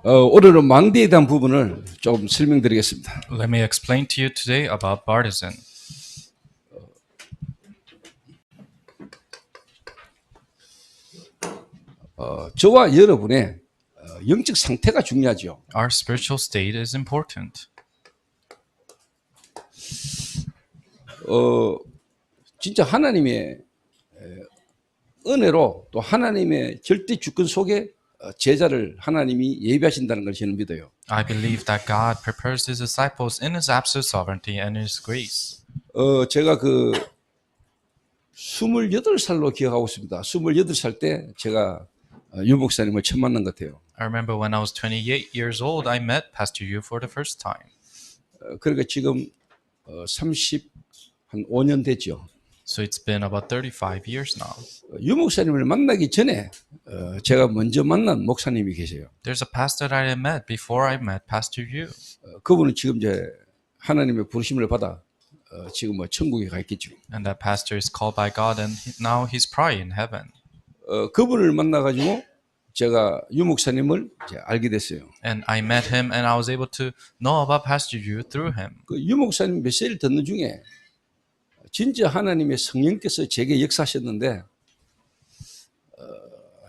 오늘은 망대에 대한 부분을 좀 설명드리겠습니다. Let me explain to you today about Bartizan. 저와 여러분의 영적 상태가 중요하죠. Our spiritual state is important. 진짜 하나님의 은혜로 또 하나님의 절대 주권 속에 제자를 하나님이 예비하신다는 걸 저는 믿어요. I believe that God prepares His disciples in His absolute sovereignty and His grace. 제가 28살로 기억하고 있습니다. 28살 때 제가 유 목사님을 처음 만난 것 같아요. I remember when I was 28 years old, I met Pastor Yu for the first time. 그러니까 지금 35년 됐죠. So it's been about 35 years now. 유 목사님을 만나기 전에 제가 먼저 만난 목사님이 계세요. There's a pastor that I met before I met Pastor Yu. 그분은 지금 이제 하나님의 부르심을 받아 지금 천국에 가 있겠죠. And that pastor is called by God and now he's probably in heaven. 그분을 만나가지고 제가 유 목사님을 이제 알게 됐어요. And I met him and I was able to know about Pastor Yu through him. 유 목사님 메시지를 듣는 중에 진짜 하나님의 성령께서 제게 역사하셨는데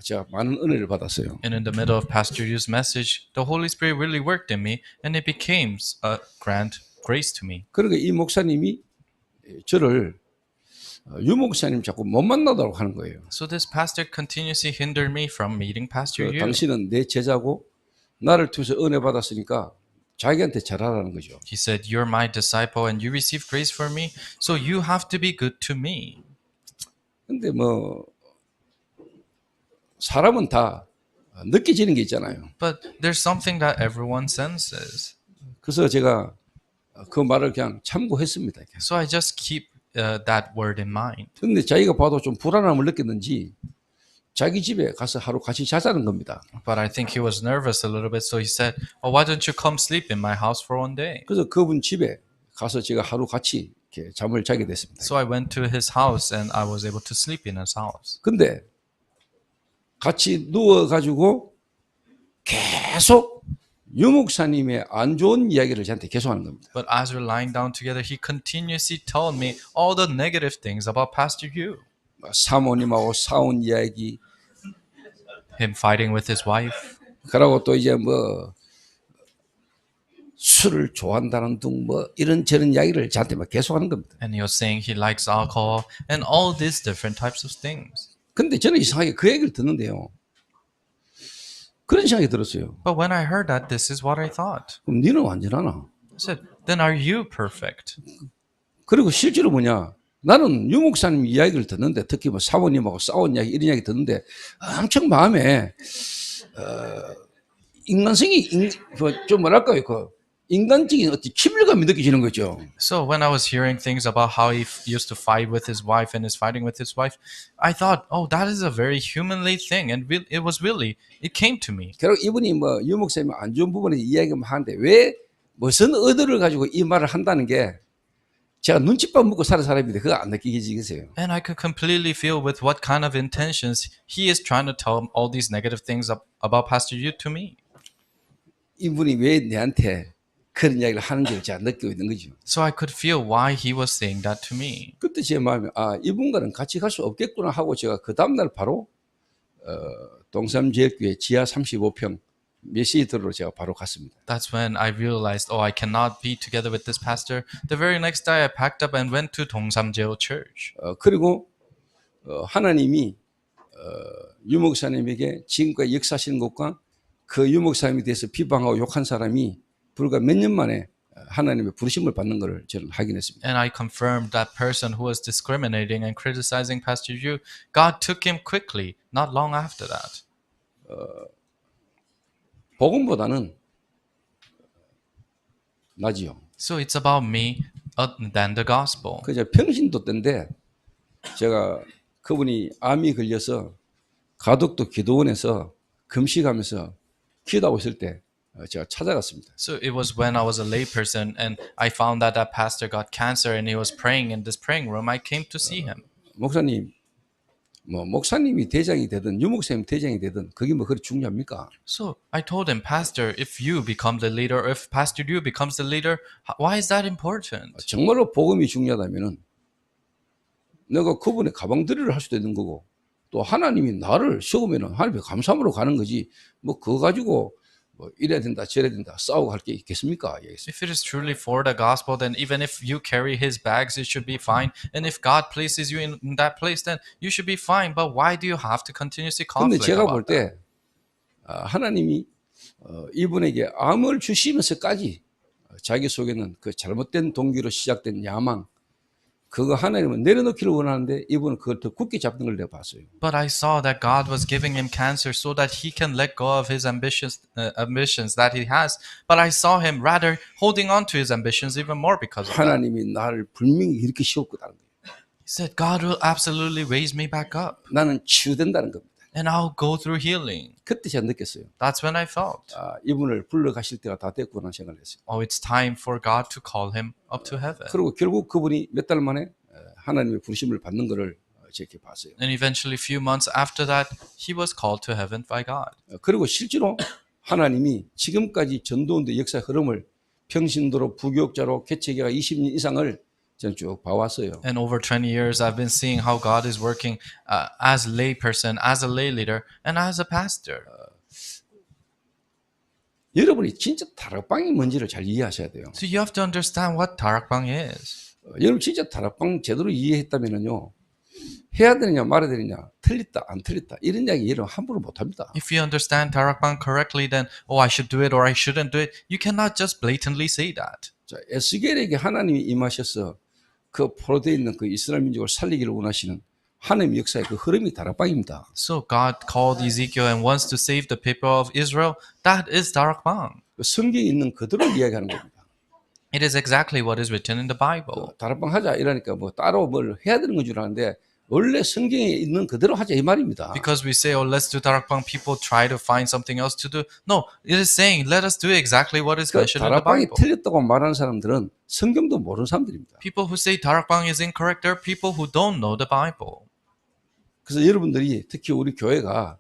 제가 많은 은혜를 받았어요. And in the middle of Pastor Yu's message, the Holy Spirit really worked in me and it became a grand grace to me. 그러니까 이 목사님이 저를 유 목사님 자꾸 못 만나도록 하는 거예요. So this pastor continuously hindered me from meeting Pastor Yu. 당신은 내 제자고 나를 통해서 은혜 받았으니까 자기한테 잘하라는 거죠. He said, "You're my disciple and you received grace for me, so you have to be good to me." 근데 사람은 다 느껴지는 게 있잖아요. But there's something that everyone senses. 그래서 제가 그 말을 그냥 참고했습니다. So I just keep that word in mind. 근데 자기가 봐도 좀 불안함을 느꼈는지 자기 집에 가서 하루 같이 자자는 겁니다. But I think he was nervous a little bit, so he said, "Oh, why don't you come sleep in my house for one day?" 그래서 그분 집에 가서 제가 하루 같이 이렇게 잠을 자게 됐습니다. So I went to his house and I was able to sleep in his house. 근데 같이 누워가지고 계속 유 목사님의 안 좋은 이야기를 저한테 계속하는 겁니다. But as we're lying down together, he continuously told me all the negative things about Pastor Yu. 사모님하고 싸운 이야기, Him fighting with his wife. 그러고 또 이제 술을 좋아한다는 둥 이런저런 이야기를 저한테 막 계속하는 겁니다. And he was saying he likes alcohol and all these different types of things. 근데 저는 이상하게 그 얘기를 듣는데요. 그런 생각이 들었어요. But when I heard that, this is what I thought. 그럼 너는 완전하나? I said, then are you perfect? 그리고 실제로 나는 유 목사님 이야기를 듣는데 특히 사모님하고 싸운 이야기 이런 이야기 듣는데 엄청 마음에 인간성이 좀 뭐랄까요? 인간적인 어떤 친밀감이 느껴지는 거죠. So when I was hearing things about how he used to fight with his wife and is fighting with his wife, I thought, oh, that is a very humanly thing. And it came to me. 결국 이분이 유 목사님 안 좋은 부분에 이야기만 하는데 왜 무슨 의도를 가지고 이 말을 한다는 게 제가 눈칫밥 먹고 사는 사람인데 그거 안 느끼겠어요. And I could completely feel with what kind of intentions he is trying to tell all these negative things about Pastor Yu to me. 이분이 왜 내한테 그런 이야기를 하는지를 제가 느끼고 있는 거죠. So I could feel why he was saying that to me. 그때 제 마음에 이분과는 같이 갈 수 없겠구나 하고 제가 그 다음날 바로 동삼제일교회 지하 35평 메시지 들으러 제가 바로 갔습니다. That's when I realized, oh, I cannot be together with this pastor. The very next day I packed up and went to 동삼제일 Church. 그리고 하나님이 유 목사님에게 지금까지 역사하시는 것과 그 유 목사님에 대해서 비방하고 욕한 사람이 불과 몇 년 만에 하나님의 부르심을 받는 것을 저는 확인했습니다. And I confirmed that person who was discriminating and criticizing Pastor Yu, God took him quickly, not long after that. 복음보다는 나지요. So it's about me than the gospel. 그저 평신도 때인데 제가 그분이 암이 걸려서 가덕도 기도원에서 금식하면서 기도하고 있을 때 제가 찾아갔습니다. So it was when I was a lay person and I found that pastor got cancer and he was praying in this praying room. I came to see him. 목사님, 목사님이 대장이 되든 유목사님이 대장이 되든 그게 뭐 그리 중요합니까? So I told him, Pastor, if you become the leader, if Pastor Liu becomes the leader, why is that important? 정말로 복음이 중요하다면은 내가 그분의 가방들이를 할 수도 있는 거고 또 하나님이 나를 세우면은 하나님의 감사함으로 가는 거지 뭐 그거 가지고 뭐 이래야 된다 저래야 된다 싸우고 할 게 있겠습니까? If it is truly for the gospel, then even if you carry his bags, it should be fine. And if God places you in that place, then you should be fine. But why do you have to continuously 근데 conflict 제가 about 볼 that? 때 하나님이 이분에게 암을 주시면서까지 자기 속에는 그 잘못된 동기로 시작된 야망 그거 하나님은 내려놓기를 원하는데 이분은 그걸 더 굳게 잡는 걸 내가 봤어요. But I saw that God was giving him cancer so that he can let go of his ambitions that he has. But I saw him rather holding on to his ambitions even more because of that. 하나님이 나를 분명히 이렇게 세웠다는 거예요. He said, God will absolutely raise me back up 나는 치유된다는 겁니다. and I'll go through healing. 그때 제가 느꼈어요. That's when I felt, 이분을 불러가실 때가 다 됐구나 생각을 했어요. oh, it's time for God to call him up to heaven. 그리고 결국 그분이 몇 달 만에 하나님의 부르심을 받는 것을 제게 봤어요. And eventually, a few months after that, he was called to heaven by God. 그리고 실제로 하나님이 지금까지 전도운동 역사 흐름을 평신도로 부교육자로 개척기가 20년 이상을 저는 쭉 봐왔어요. And over 20 years, I've been seeing how God is working as a lay person, as a lay leader, and as a pastor. 여러분이 진짜 다락방이 뭔지를 잘 이해하셔야 돼요. So you have to understand what 다락방 is. 여러분 진짜 다락방 제대로 이해했다면요. 해야 되느냐 말아야 되느냐 틀렸다 안 틀렸다 이런 이야기 여러분 함부로 못합니다. If you understand 다락방 correctly, then, oh, I should do it or I shouldn't do it, you cannot just blatantly say that. 자, 에스겔에게 하나님이 임하셔서 그 포로되어 있는 그 이스라엘 민족을 살리기를 원하시는 하나님의 역사의 그 흐름이 다락방입니다. So God called Ezekiel and wants to save the people of Israel. That is 다락방. 그 성경에 있는 그대로 이야기하는 겁니다. It is exactly what is written in the Bible. 다락방 하자 이러니까 뭐 따로 뭘 해야 되는 건 줄 아는데 원래 성경에 있는 그대로 하자 이 말입니다. Because we say, oh, let's do 다락방, people try to find something else to do. No, it is saying, let us do exactly what is 그 mentioned in the 다락방이 Bible. 틀렸다고 말하는 사람들은 성경도 모르는 사람들입니다. People who say 다락방 is incorrect are people who don't know the Bible. 그래서 여러분들이 특히 우리 교회가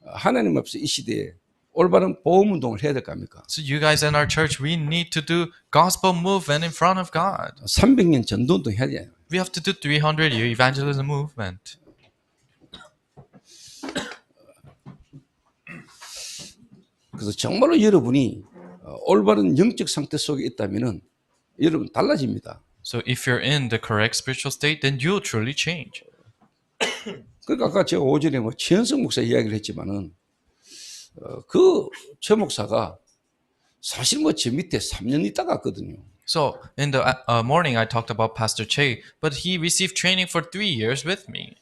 하나님 앞에서 이 시대에 올바른 보험운동을 해야 될 거 아닙니까? So you guys in our church, we need to do gospel movement in front of God. 300년 전도운동 해야 돼요. We have to do 300-year evangelism movement. 그래서 정말로 여러분이 올바른 영적 상태 속에 있다면은 여러분 달라집니다. So if you're in the correct spiritual state, then you'll truly change. 그러니까 아까 제가 오전에 뭐 최현석 목사 이야기를 했지만은 그 최 목사가 사실 뭐 제 밑에 3년 있다가 왔거든요. So in the morning, I talked about Pastor Che, but he received training for 3 years with me.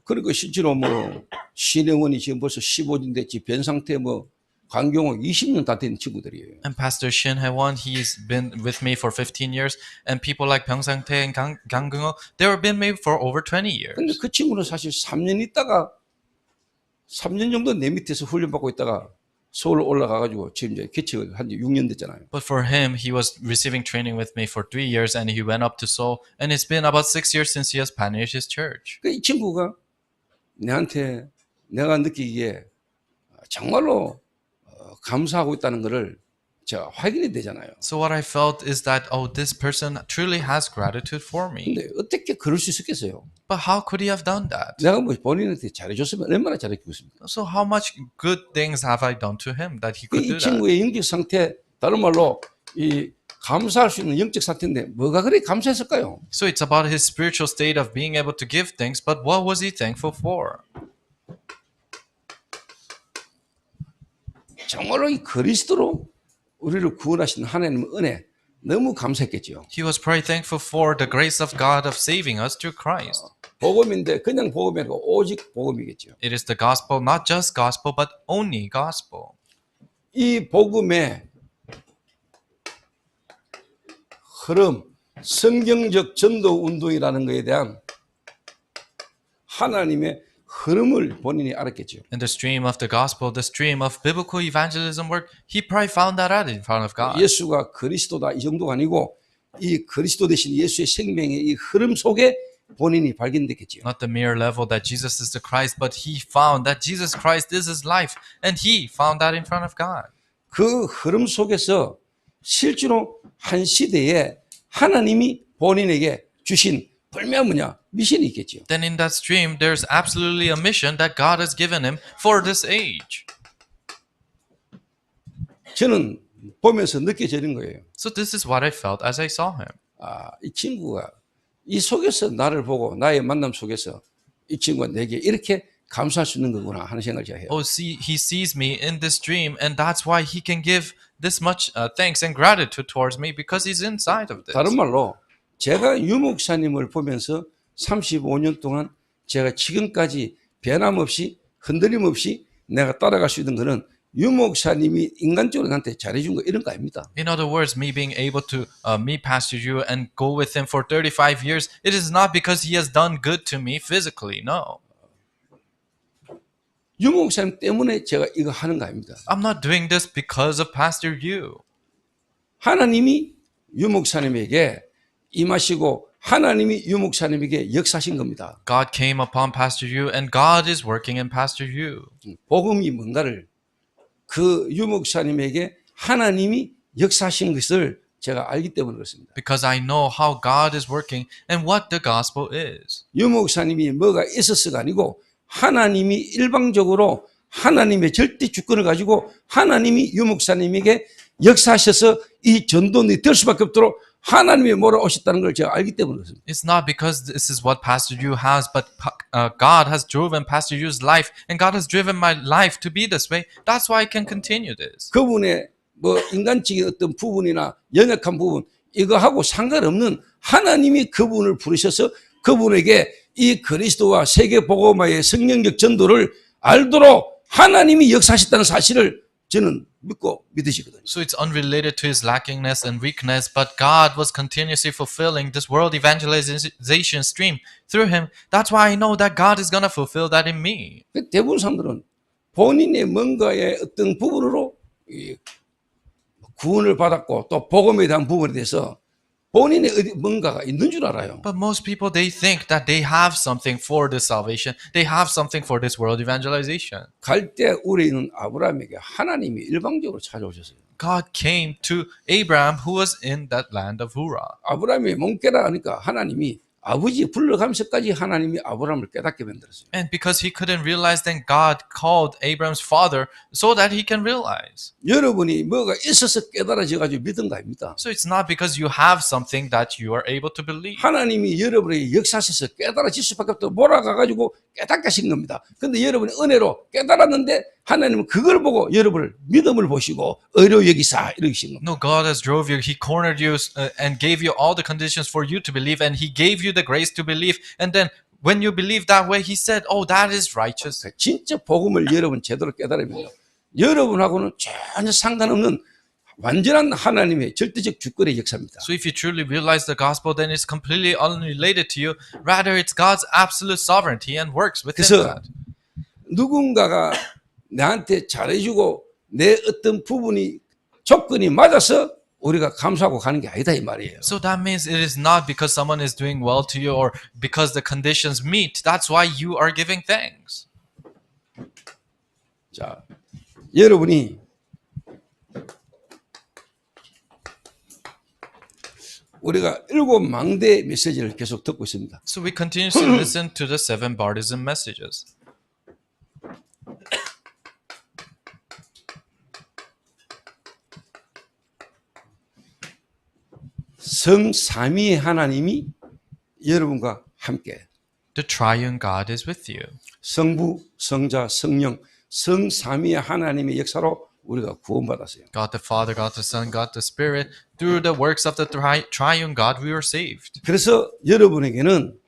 그리고 실제로 뭐 신혜원이 지금 벌써 15년 됐지 변상태 뭐 강경호 20년 다 된 친구들이에요. And Pastor Shin Hae-won, he's been with me for 15 years. And people like Byung Sang-tae and Gang Kyung-ho, they were been with me for over 20 years. 근데 그 친구는 사실 3년 있다가 3년 정도 내 밑에서 훈련받고 있다가 서울 올라가가지고 지금 이제 개척을 한 지 6년 됐잖아요. But for him, he was receiving training with me for 3 years and he went up to Seoul. And it's been about 6 years since he has pastored his church. 이 친구가 내한테 내가 느끼기에 정말로 감사하고 있다는 것을 제가 확인이 되잖아요. So what I felt is that, oh, this person truly has gratitude for me. 근데 어떻게 그럴 수 있었겠어요? But how could he have done that? 내가 뭐 본인한테 잘해줬으면 얼마나 잘했겠습니까? So how much good things have I done to him that he could 이 do that? 친구의 영적 상태, 다른 말로 이 감사할 수 있는 영적 상태인데 뭐가 그리 감사했을까요? So it's about his spiritual state of being able to give thanks, but what was he thankful for? 정말로 이 그리스도로 우리를 구원하신 하나님의 은혜 너무 감사했겠죠. He was probably thankful for the grace of God of saving us through Christ. 복음인데 그냥 복음이 아니고 오직 복음이겠죠. It is the gospel, not just gospel, but only gospel. 이 복음의 흐름, 성경적 전도 운동이라는 것에 대한 하나님의 흐름을 본인이 알았겠죠. In the stream of the gospel, the stream of biblical evangelism work, he probably found that out in front of God. 예수가 그리스도다 이 정도가 아니고 이 그리스도 대신 예수의 생명의 이 흐름 속에 본인이 발견됐겠지요. Not the mere level that Jesus is the Christ, but he found that Jesus Christ is his life, and he found that in front of God. 그 흐름 속에서 실제로 한 시대에 하나님이 본인에게 주신 분명 뭐냐 미션이 있겠지요. Then in that stream, there's absolutely a mission that God has given him for this age. 저는 보면서 느껴지는 거예요. So this is what I felt as I saw him. 이 친구가 이 속에서 나를 보고 나의 만남 속에서 이 친구가 내게 이렇게 감사할 수 있는 거구나 하는 생각을 제가 해요. Oh, see, he sees me in this dream, and that's why he can give this much thanks and gratitude towards me because he's inside of this. 다른 말로 제가 유 목사님을 보면서 35년 동안 제가 지금까지 변함없이 흔들림 없이 내가 따라갈 수 있는 것은 유 목사님이 인간적으로 나한테 잘해준 거 이런 거 아닙니다. In other words, me being able to meet Pastor Yu and go with him for 35 years, it is not because he has done good to me physically. No. 유 목사님 때문에 제가 이거 하는 거 아닙니다. I'm not doing this because of Pastor Yu. 하나님이 유 목사님에게 임하시고 하나님이 유 목사님에게 역사하신 겁니다. God came upon Pastor Yu, and God is working in Pastor Yu. 복음이 뭔가를 그 유 목사님에게 하나님이 역사하신 것을 제가 알기 때문에 그렇습니다. Because I know how God is working and what the gospel is. 유 목사님이 뭐가 있었어가 아니고 하나님이 일방적으로 하나님의 절대 주권을 가지고 하나님이 유 목사님에게 역사하셔서 이 전도원이 될 수밖에 없도록 하나님이 몰아오셨다는 걸 제가 알기 때문에 그렇습니다. It's not because this is what Pastor Yu has, but God has driven Pastor Yu's life, and God has driven my life to be this way. That's why I can continue this. 그분의 뭐 인간적인 어떤 부분이나 연약한 부분 이거하고 상관없는 하나님이 그분을 부르셔서 그분에게 이 그리스도와 세계 복음화의 성령적 전도를 알도록 하나님이 역사하셨다는 사실을 저는 믿고 믿으시거든요. So it's unrelated to his lackingness and weakness, but God was continuously fulfilling this world evangelization stream through him. That's why I know that God is going to fulfill that in me. 대부분 사람들은 본인의 뭔가의 어떤 부분으로 구원을 받았고 또 복음에 대한 부분에 대해서 본인의 뭔가가 있는 줄 알아요. But most people, they think that they have something for this salvation. They have something for this world evangelization. 갈대 우에 있는 아브라함에게 하나님이 일방적으로 찾아오셨어요. God came to Abraham, who was in that land of Hurah. 아브라함이 몸 깨라 하니까 하나님이 아버지 불러가면서까지 하나님이 아브라함을 깨닫게 만들었어요. And because he couldn't realize, then God called Abraham's father so that he can realize. 여러분이 뭐가 있어서 깨달아져 가지고 믿은 거 아닙니다. So it's not because you have something that you are able to believe. 하나님이 여러분에게 역사하셔서 깨달아질 수밖에 없도록 몰아가 가지고 깨닫게 하신 겁니다. 근데 여러분이 은혜로 깨달았는데 하나님은 그걸 보고 여러분을 믿음을 보시고 의로 여기사 이러신 겁니다. No, God has drove you. He cornered you and gave you all the conditions for you to believe, and he gave you the grace to believe. And then when you believe that way, he said, oh, that is righteous. 진짜 복음을 여러분 제대로 깨달으면요. 여러분하고는 전혀 상관없는 완전한 하나님의 절대적 주권의 역사입니다. So if you truly realize the gospel, then it's completely unrelated to you. Rather, it's God's absolute sovereignty and works within 그래서 that. 누군가가 나한테 잘해주고 내 어떤 부분이 조건이 맞아서 우리가 감사하고 가는 게 아니다 이 말이에요. So that means it is not because someone is doing well to you or because the conditions meet. That's why you are giving thanks. 자, 여러분이 우리가 7망대 메시지를 계속 듣고 있습니다. So we continue to listen to the 7 baptism messages. 성삼위의 하나님이 여러분과 함께 The triune God is with you. 성부, 성자, 성령, 성삼위의 하나님의 역사로 우리가 구원받았어요. God the Father, God the Son, God the Spirit. Through the works of the triune God, we are saved. 그래서 여러분에게는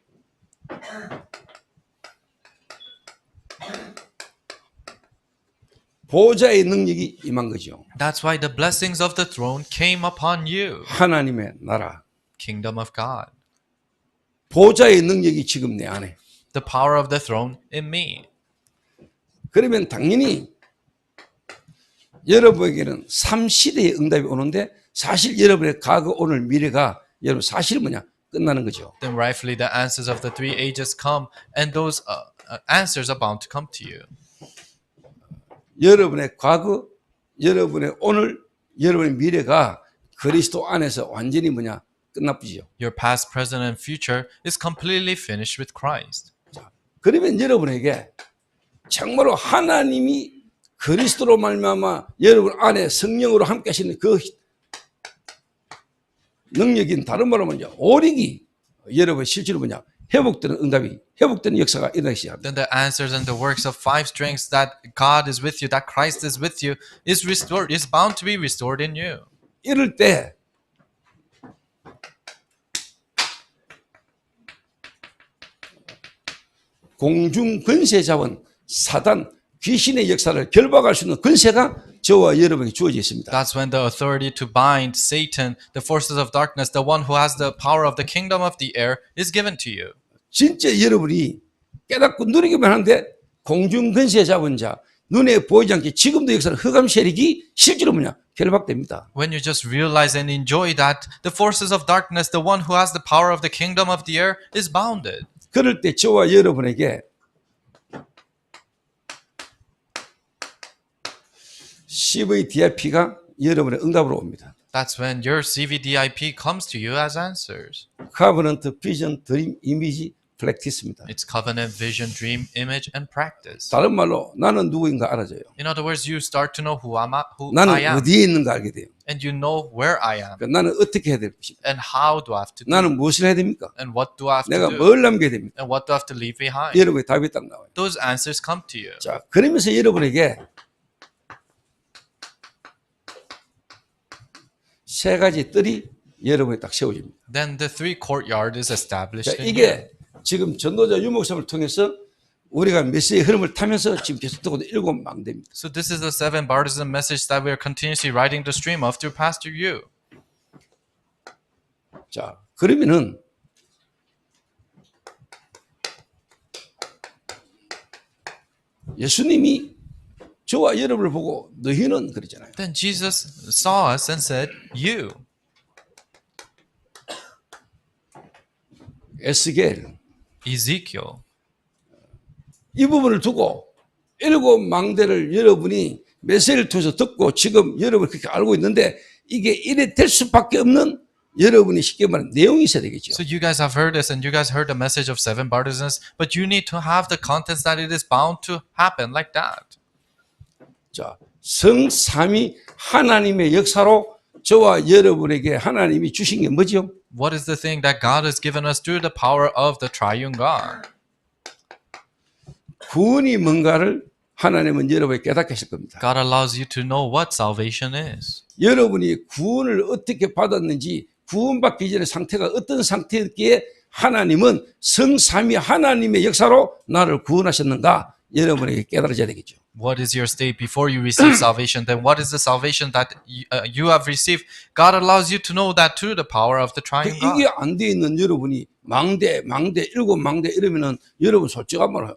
보좌의 능력이 임한 거죠. That's why the blessings of the throne came upon you. 하나님의 나라. Kingdom of God. 보좌의 능력이 지금 내 안에. The power of the throne in me. 그러면 당연히 여러분에게는 3시대의 응답이 오는데 사실 여러분의 과거, 오늘, 미래가 여러분 사실 뭐냐? 끝나는 거죠. then rightfully the answers of the three ages come, and those answers are bound to come to you. 여러분의 과거, 여러분의 오늘, 여러분의 미래가 그리스도 안에서 완전히 뭐냐? 끝나쁘지요. Your past, present, and future is completely finished with Christ. 그러면 여러분에게 정말로 하나님이 그리스도로 말미암아 여러분 안에 성령으로 함께 하시는 그 능력인 다른 말로 뭐냐? 오력이 여러분 실제로 뭐냐? 회복되는 응답이, 회복되는 역사가 일어나기 시작합니다. Then the answers and the works of five strengths that God is with you, that Christ is with you, is restored, is bound to be restored in you. 이럴 때 공중 권세 자원 사단 귀신의 역사를 결박할 수 있는 권세가 저와 여러분에게 주어져 있습니다. That's when the authority to bind Satan, the forces of darkness, the one who has the power of the kingdom of the air, is given to you. 진짜 여러분이 깨닫고 누리기만 하는데 공중 권세 잡은 자 눈에 보이지 않게 지금도 역사는 흑암 세력이 실제로 뭐냐 결박됩니다. When you just realize and enjoy that, the forces of darkness, the one who has the power of the kingdom of the air, is bounded. 그럴 때 저와 여러분에게 CVDIP가 여러분의 응답으로 옵니다. That's when your CVDIP comes to you as answers. Covenant, Vision, Dream, Image, Practice입니다. It's covenant, vision, dream, image, and practice. 다른 말로 나는 누구인가 알아져요. In other words, you start to know who I 나는 am, 어디에 있는가 알게 돼요. and you know where I am, 그러니까 나는 어떻게 해야 될 것인가? and how do I have to do, 나는 무엇을 해야 됩니까? and what do I have 내가 to do, 뭘 남겨야 됩니까? and what do I have to leave behind. 여러분의 답이 딱 나와요. Those answers come to you. 자, 그러면서 여러분에게 세 가지 뜰이 여러분에 딱 세워집니다. Then the three courtyard is established 자, in you. 이게 지금 전도자 유목사를 통해서 우리가 메시지의 흐름을 타면서 지금 계속 듣고 일곱 망대입니다. So this is the seven baptism message that we are continuously riding the stream of through Pastor Yu. 자, 그러면은 예수님이 저와 여러분을 보고 너희는 그러잖아요. Then Jesus saw us and said, "You." 에스겔 Ezekiel. 이 부분을 두고 일곱 망대를 여러분이 메시지를 통해서 듣고 지금 여러분이 그렇게 알고 있는데 이게 이래 될 수밖에 없는 여러분이 쉽게 말하는 내용이 있어야 되겠죠. So you guys have heard this, and you guys heard the message of seven baptisms, but you need to have the contents that it is bound to happen like that. 자, 성삼위 하나님의 역사로 저와 여러분에게 하나님이 주신 게 뭐죠? What is the thing that God has given us through the power of the triune God? 구원이 뭔가를 하나님은 여러분에게 깨닫게 하실 겁니다. God allows you to know what salvation is. 여러분이 구원을 어떻게 받았는지 구원받기 전의 상태가 어떤 상태였기에 하나님은 성삼위 하나님의 역사로 나를 구원하셨는가 여러분에게 깨달아져야 되겠죠. What is your state before you receive salvation? Then what is the salvation that you have received? God allows you to know that through the power of the triune God. 이게 안 돼 있는 여러분이 망대, 일곱 망대 이러면은 여러분 솔직한 말로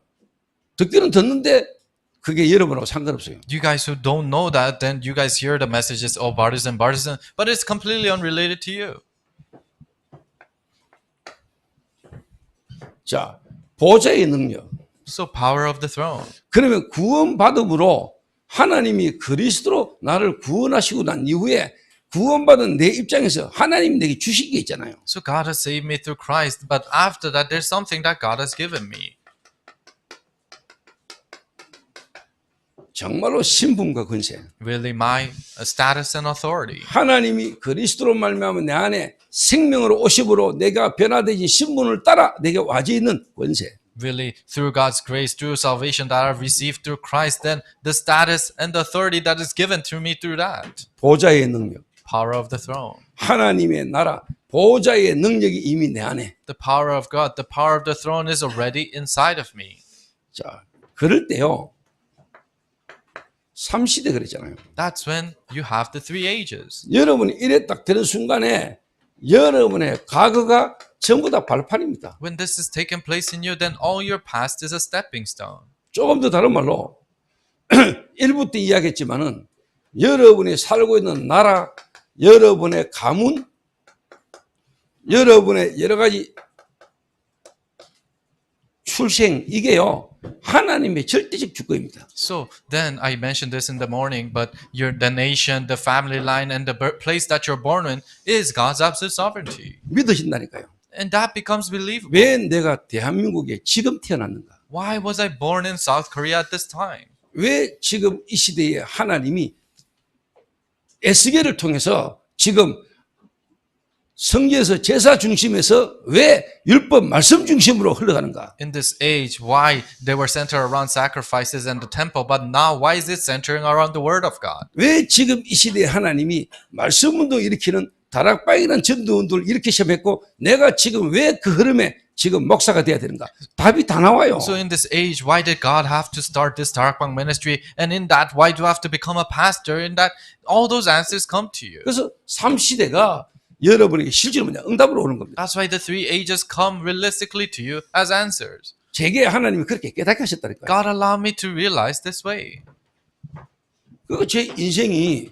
듣기는 듣는데 그게 여러분하고 상관없어요. You guys who don't know that, then you guys hear the messages, oh, partisan, but it's completely unrelated to you. 자, 보좌의 능력. So power of the throne. 그러면 구원받음으로 하나님이 그리스도로 나를 구원하시고 난 이후에 구원받은 내 입장에서 하나님이 내게 주신 게 있잖아요. So God has saved me through Christ, but after that, there's something that God has given me. 정말로 신분과 권세. Really, my status and authority. 하나님이 그리스도로 말미암아 내 안에 생명으로 오심으로 내가 변화되지 신분을 따라 내게 와져 있는 권세. Really, through God's grace, through salvation that I've received through Christ, then the status and the authority that is given to me through that. 보좌의 능력. Power of the throne. 하나님의 나라, 보좌의 능력이 이미 내 안에. The power of God, the power of the throne is already inside of me. 자, 그럴 때요. 3시대 그랬잖아요. That's when you have the three ages. 여러분이 이래 딱 되는 순간에 여러분의 과거가 전부 다 발판입니다. When this has taken place in you, then all your past is a stepping stone. 조금 더 다른 말로 1부 때 이야기했지만은 여러분이 살고 있는 나라, 여러분의 가문, 여러분의 여러 가지 출생 이게요 하나님의 절대적 주권입니다. So then I mentioned this in the morning, but the nation, the family line, and the place that you're born in is God's absolute sovereignty. 믿으신다니까요. And that becomes believable. 왜 내가 대한민국에 지금 태어났는가? Why was I born in South Korea at this time? 왜 지금 이 시대에 하나님이 에스겔을 통해서 지금 성경에서 제사 중심에서 왜 율법 말씀 중심으로 흘러가는가? In this age, why they were centered around sacrifices and the temple, but now why is it centering around the word of God? 왜 지금 이 시대에 하나님이 말씀 운동 일으키는 다락방이라는 전도 운동을 일으키셨고 내가 지금 왜 그 흐름에 지금 목사가 돼야 되는가? 답이 다 나와요. So in this age, why did God have to start this Tarakbang ministry? And in that, why do I have to become a pastor? In that, all those answers come to you. 그래서 3시대가 여러분에게 실제로 뭐냐? 응답으로 오는 겁니다. That's why the three ages come realistically to you as answers. 제게 하나님이 그렇게 깨닫게 하셨다니까요. God allowed me to realize this way. 그리고 제 인생이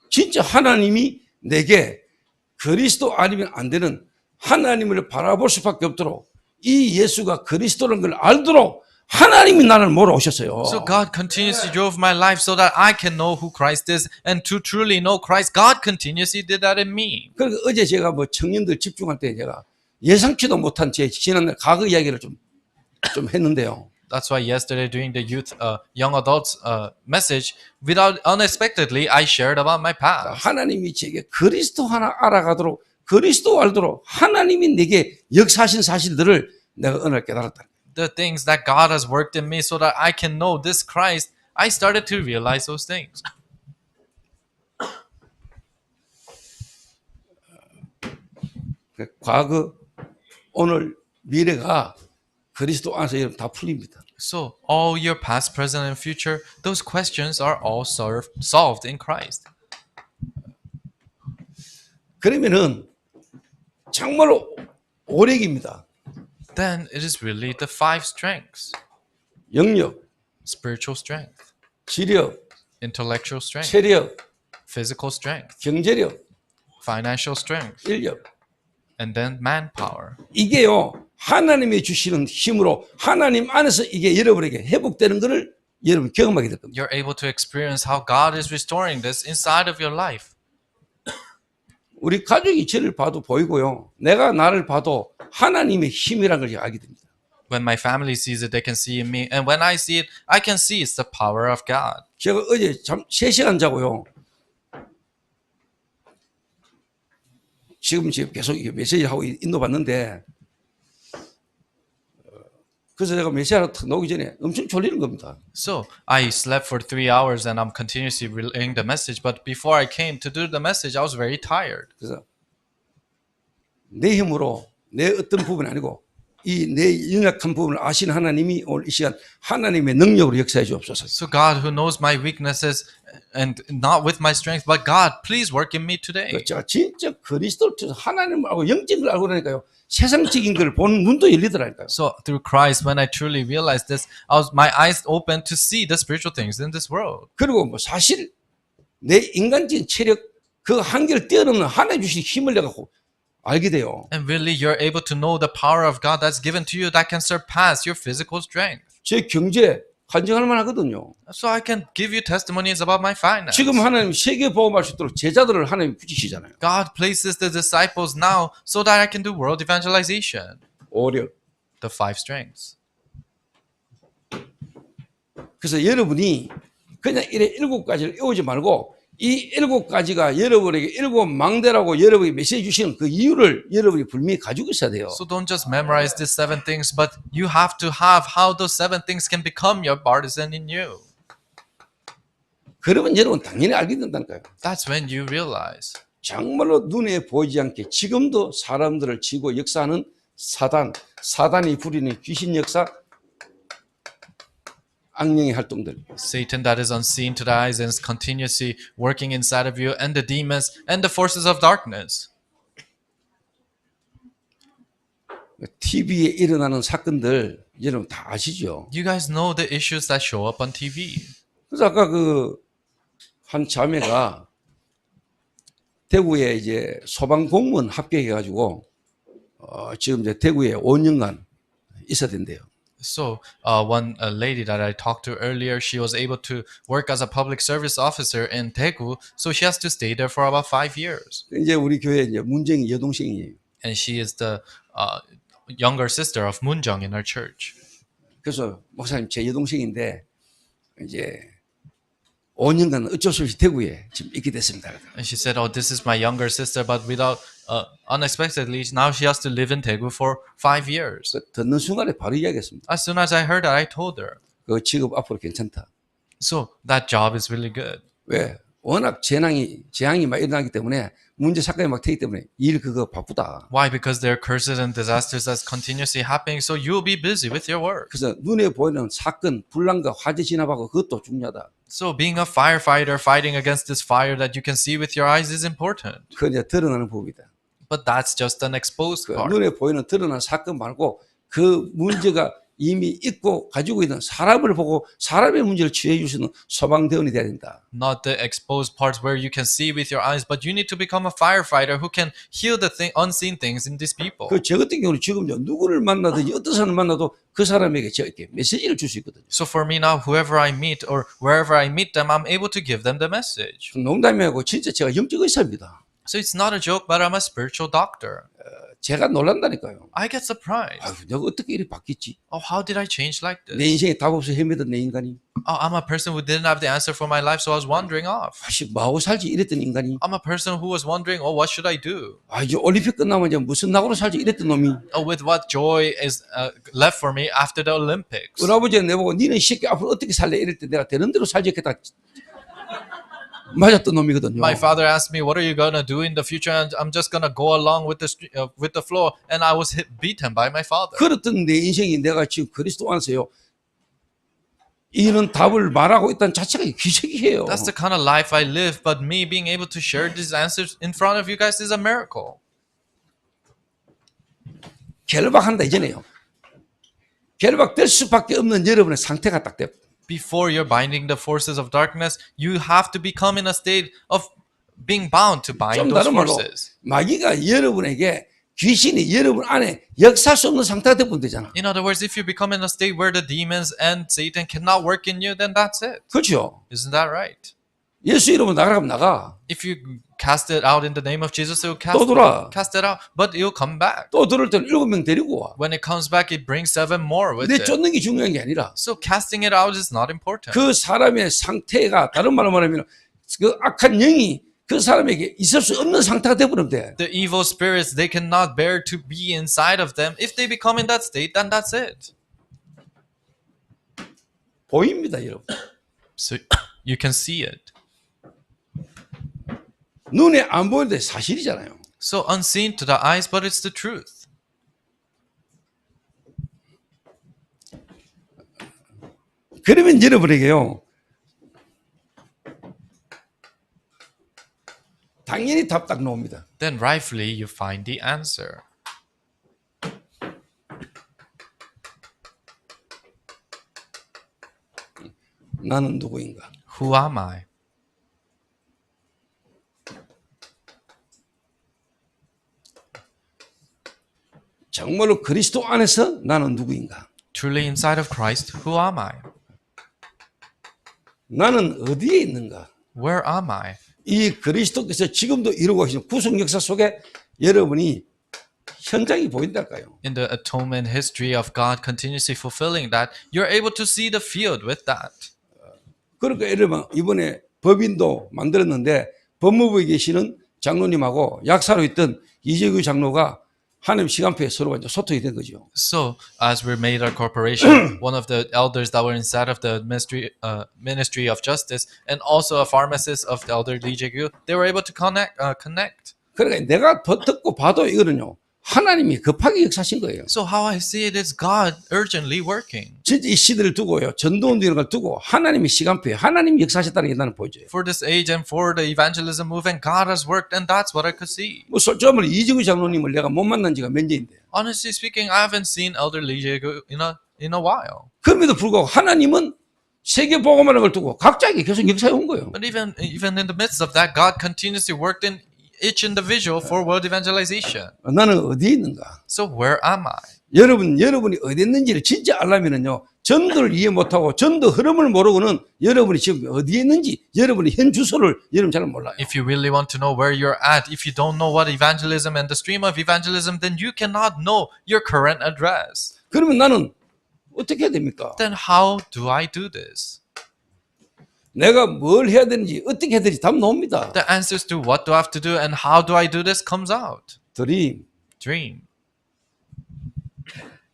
진짜 하나님이 내게 그리스도 아니면 안 되는 하나님을 바라볼 수밖에 없도록 이 예수가 그리스도라는 걸 알도록 하나님이 나를 몰아오셨어요. So God continuously drove my life so that I can know who Christ is and to truly know Christ. God continuously did that in me. 그러니까 어제 제가 뭐 청년들 집중할 때 제가 예상치도 못한 제 지난날 과거 이야기를 좀 했는데요. That's why yesterday during the youth, young adults message, without unexpectedly, I shared about my past. 하나님이 제게 그리스도 하나 알아가도록 그리스도 알도록 하나님이 내게 역사하신 사실들을 내가 어느 날 깨달았다. The things that God has worked in me so that I can know this Christ, I started to realize those things. 과거, 오늘, 미래가 그리스도 안에서 여러분 다 풀립니다. So all your past, present, and future, those questions are all solved in Christ. 그러면은 정말로 오력입니다. Then it is really the five strengths: 영력, spiritual strength, 지력, intellectual strength, 체력, physical strength, 경제력, financial strength, 인력. and then manpower. 이게요 하나님이 주시는 힘으로 하나님 안에서 이게 여러분에게 회복되는 것을 여러분 경험하게 될 겁니다. You're able to experience how God is restoring this inside of your life. 우리 가족이 저를 봐도 보이고요. 내가 나를 봐도 하나님의 힘이라는 걸 알게 됩니다. When my family sees it, they can see in me. And when I see it, I can see it's the power of God. 제가 어제 잠 3시간 자고요. 지금 계속 메시지 하고 인도 받는데 그래서 제가 메시지하러 탁 나오기 전에 엄청 졸리는 겁니다. So I slept for 3 hours and I'm continuously relaying the message. But before I came to do the message, I was very tired. 그래서 내 힘으로 내 어떤 부분이 아니고 이 내 연약한 부분을 아시는 하나님이 오늘 이 시간 하나님의 능력으로 역사해 주옵소서. So God, who knows my weaknesses and not with my strength, but God, please work in me today. 제가 진짜 그리스도를 통해서 하나님을 알고 영적인 걸 알고 나니까요. 세상적인 걸 보는 눈도 열리더라니까요. So through Christ, when I truly realized this, my eyes opened to see the spiritual things in this world. 그리고 뭐 사실 내 인간적인 체력 그 한계를 뛰어넘는 하나님 주신 힘을 내가 알게 돼요. And really, you're able to know the power of God that's given to you that can surpass your physical strength. 제 경제 간증할 만하거든요. So I can give you testimonies about my finance. 지금 하나님 세계 복음할 수 있도록 제자들을 하나님 붙이시잖아요. God places the disciples now so that I can do world evangelization. 오력. The five strengths. 그래서 여러분이 그냥 이래 7가지를 외우지 말고 이 7가지가 여러분에게 7 망대라고 여러분이 메시지 주시는 그 이유를 여러분이 분명히 가지고 있어야 돼요. So don't just memorize these 7 things, but you have to have how those 7 things can become your partisan in you. 그러면 여러분 당연히 알게 된다니까요. That's when you realize. 정말로 눈에 보이지 않게 지금도 사람들을 치고 역사하는 사단이 부리는 귀신 역사, 악령의 활동들. Satan that is unseen to the eyes and is continuously working inside of you, and the demons and the forces of darkness. TV에 일어나는 사건들 여러분 다 아시죠? You guys know the issues that show up on TV. 그래서 아까 한 자매가 대구에 이제 소방 공무원 합격해가지고 지금 이제 대구에 5년간 있어야 된대요. So, one lady that I talked to earlier, she was able to work as a public service officer in Daegu, so she has to stay there for about 5 years. 이제 우리 교회 이제 문정이 여동생이에요. And she is the younger sister of Moon Jung in our church. 그래서 목사님 제 여동생인데 이제 5년간 어쩔 수 없이 대구에 지금 있게 됐습니다. And she said, "Oh, this is my younger sister, but without unexpectedly, now she has to live in Daegu for 5 years." 그 듣는 순간에 바로 이야기했습니다. As soon as I heard that, I told her, 그 직업 앞으로 괜찮다. "So that job is really good." 왜? 워낙 재앙이 막 일어나기 때문에 문제 사건이 막 되기 때문에 일 그거 바쁘다. Why? Because there are curses and disasters that's continuously happening, so you'll be busy with your work. 그래서 눈에 보이는 사건, 불난과 화재 진압하고 그것도 중요하다. So being a firefighter fighting against this fire that you can see with your eyes is important. 그건 이제 드러나는 부분이다. But that's just an exposed 그 part. 눈에 보이는 드러난 사건 말고 그 문제가 이미 있고 가지고 있는 사람을 보고 사람의 문제를 치유해 주시는 소방대원이 돼야 된다. Not the exposed parts where you can see with your eyes, but you need to become a firefighter who can heal the unseen things in these people. 저 같은 경우는 지금 누구를 만나든지 어떤 사람을 만나도 그 사람에게 이렇게 메시지를 줄 수 있거든요. So for me now, whoever I meet or wherever I meet them, I'm able to give them the message. 농담이고 진짜 제가 영적 의사입니다. So it's not a joke, but I'm a spiritual doctor. 제가 놀란다니까요. I get surprised. 아유, 내가 어떻게 이렇게 바뀌었지? Oh, how did I change like 내 this? 인생에 답 없이 헤매던 내 인간이 Oh, I'm a person who didn't have the answer for my life, so I was wandering off. 뭐하고 살지 이랬던 인간이 I'm a person who was wondering, oh, what should I do? 이제 올림픽 끝나면 이제 무슨 낙으로 살지 이랬던 놈이 Oh, with what joy is left for me after the Olympics? 우리 아버지가 내보고 니는 쉽게 앞으로 어떻게 살래 이럴 때 내가 되는 대로 살지겠다 맞았던 놈이거든요. My father asked me, what are you gonna do in the future? And I'm just gonna go along with the flow. And I was beaten by my father. 그렇던 내 인생이 내가 지금 그리스도 안에서요. 이런 답을 말하고 있다는 자체가 기적이에요. That's the kind of life I live. But me being able to share these answers in front of you guys is a miracle. 결박한다 이전에요. 결박될 수밖에 없는 여러분의 상태가 딱 돼요. Before you're binding the forces of darkness, you have to become in a state of being bound to bind 좀 those 다른 말로 forces. 마귀가 여러분에게 귀신이 여러분 안에 역사할 수 없는 상태가 되면 되잖아. In other words, if you become in a state where the demons and Satan cannot work in you, then that's it. 그렇죠. Isn't that right? 예수 이름으로 나가라면 나가. If you cast it out in the name of Jesus, it will 또 돌아. cast it out, but it will come back. 또 들을 때는 7명 데리고 와. When it comes back, it brings 7 more with 내 it. 쫓는 게 중요한 게 아니라 So casting it out is not important. 그 사람의 상태가 다른 말로 말하면 그 악한 영이 그 사람에게 있을 수 없는 상태가 되버리면 돼. The evil spirits, they cannot bear to be inside of them. If they become in that state, then that's it. 보입니다, 여러분. So you can see it. 눈에 안 보이는데 사실이잖아요. So unseen to the eyes, but it's the truth. 그러면 여러분에게요. 당연히 답 딱 나옵니다. Then rightfully you find the answer. 나는 누구인가? Who am I? 정말로 그리스도 안에서 나는 누구인가? Truly inside of Christ, who am I? 나는 어디에 있는가? Where am I? 이 그리스도께서 지금도 이루고 계신 구속 역사 속에 여러분이 현장이 보인달까요? In the atonement history of God continuously fulfilling that, you're able to see the field with that. 그러니까 여러분 이번에 법인도 만들었는데 법무부에 계시는 장로님하고 약사로 있던 이재규 장로가 하나님 시간표에 서로 이제 소통이 된 거죠. So, as we made our corporation, one of the elders that were inside of the Ministry of Justice, and also a pharmacist of the elder Lee Jae-gyu, they were able to connect. 그러니까 내가 듣고 봐도 이거는요. 하나님이 급하게 역사하신 거예요. So how I see it is God urgently working. 진짜 이 시대를 두고요. 전도운동 이런 걸 두고 하나님의 시간표에 하나님이 역사하셨다는 게 나는 보여져요. For this age and for the evangelism movement, God has worked, and that's what I could see. 뭐 솔직히 말해 이재규 장로님을 내가 못 만난 지가 몇 년인데. Honestly speaking, I haven't seen Elder Lee Jae-gyu in a while. 그럼에도 불구하고 하나님은 세계 복음하는 걸 두고 각자에게 계속 역사해 온 거예요. But even in the midst of that, God continuously worked in each individual for world evangelization. 나는 어디에 있는가? So where am I? 여러분이 어디 있는지를 진짜 알려면은요, 전도를 이해 못하고 전도 흐름을 모르고는 여러분이 지금 어디에 있는지, 여러분의 현 주소를 여러분 잘 몰라요. If you really want to know where you're at, if you don't know what evangelism and the stream of evangelism, then you cannot know your current address. 그러면 나는 어떻게 해야 됩니까? Then how do I do this? 내가 뭘 해야 되는지 어떻게 해야 되는지 답 나옵니다. The answers to what do I have to do and how do I do this comes out. 드림. Dream.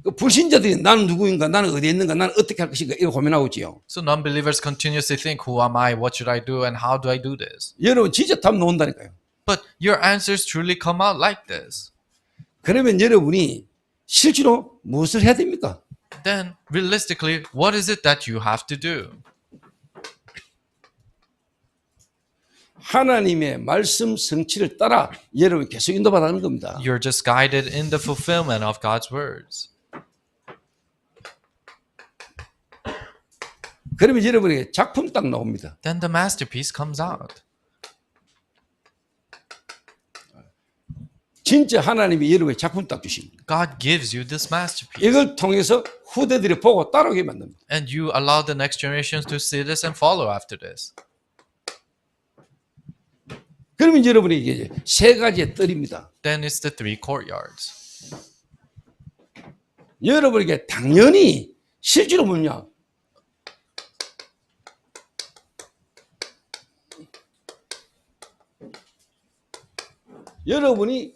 그 불신자들이 나는 누구인가, 나는 어디에 있는가, 나는 어떻게 할 것인가 이거 고민하고 있지요. So non-believers continuously think, who am I? What should I do? And how do I do this? 여러분 진짜 답 나온다니까요. But your answers truly come out like this. 그러면 여러분이 실제로 무엇을 해야 됩니까? Then realistically, what is it that you have to do? 하나님의 말씀 성취를 따라 여러분 계속 인도받는 겁니다. You're just guided in the fulfillment of God's words. 그러면 여러분에게 작품 딱 나옵니다. Then the masterpiece comes out. 진짜 하나님이 여러분에게 작품 딱 주십니다. God gives you this masterpiece. 이걸 통해서 후대들이 보고 따라오게 만듭니다. And you allow the next generations to see this and follow after this. 그러면 여러분이 이게 세 가지의 뜰입니다. Then it's the three courtyards. 여러분에게 당연히 실제로 뭐냐? 여러분이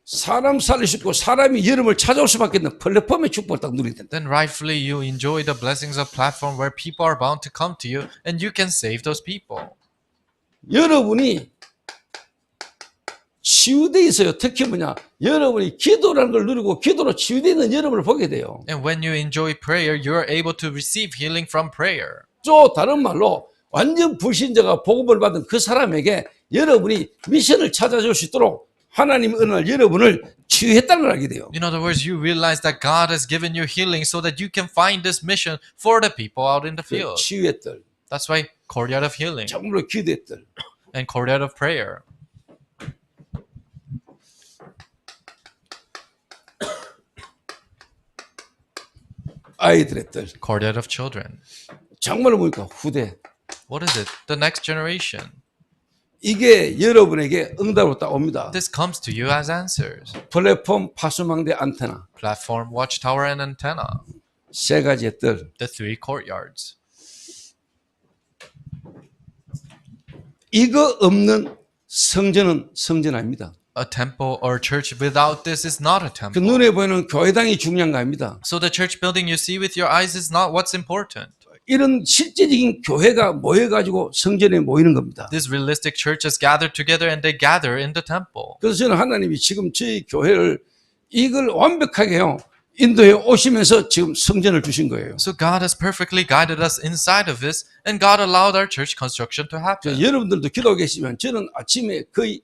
사람 살릴 수 있고 사람이 여러분을 찾아올 수밖에 없는 플랫폼의 축복을 딱 누리게 된다. Then rightfully you enjoy the blessings of platform where people are bound to come to you and you can save those people. 여러분이 치유되어 있어요. 특히 뭐냐? 여러분이 기도라는 걸 누리고 기도로 치유되어 있는 여러분을 보게 돼요. And when you enjoy prayer, you're able to receive healing from prayer. 또 다른 말로 완전 불신자가 복음을 받은 그 사람에게 여러분이 미션을 찾아줄 수 있도록 하나님 어느 날 여러분을 치유했다는 걸 알게 돼요. In other words, you realize that God has given you healing so that you can find this mission for the people out in the field. 치유의 뜰, That's why courtyard of healing 정말로 기도의 뜰. and courtyard of prayer. 아이들의 뜰. Courtyard of children. 정말로 뭡니까? 후대. What is it? The next generation. 이게 여러분에게 응답으로 딱 옵니다. This comes to you as answers. 플랫폼 파수망대 안테나. Platform, watchtower, and antenna. 세 가지의 뜰. The three courtyards. 이거 없는 성전은 성전 아닙니다. A temple or church without this is not a 그 temple. 눈에 보이는 교회당이 중요한 거 아닙니다. So the church building you see with your eyes is not what's important. 이런 실제적인 교회가 모여가지고 성전에 모이는 겁니다. These realistic churches gather together and they gather in the temple. 그래서 저는 하나님이 지금 저희 교회를 이걸 완벽하게요 인도에 오시면서 지금 성전을 주신 거예요. So God has perfectly guided us inside of this and God allowed our church construction to happen. 여러분들도 기도하고 계시면 저는 아침에 거의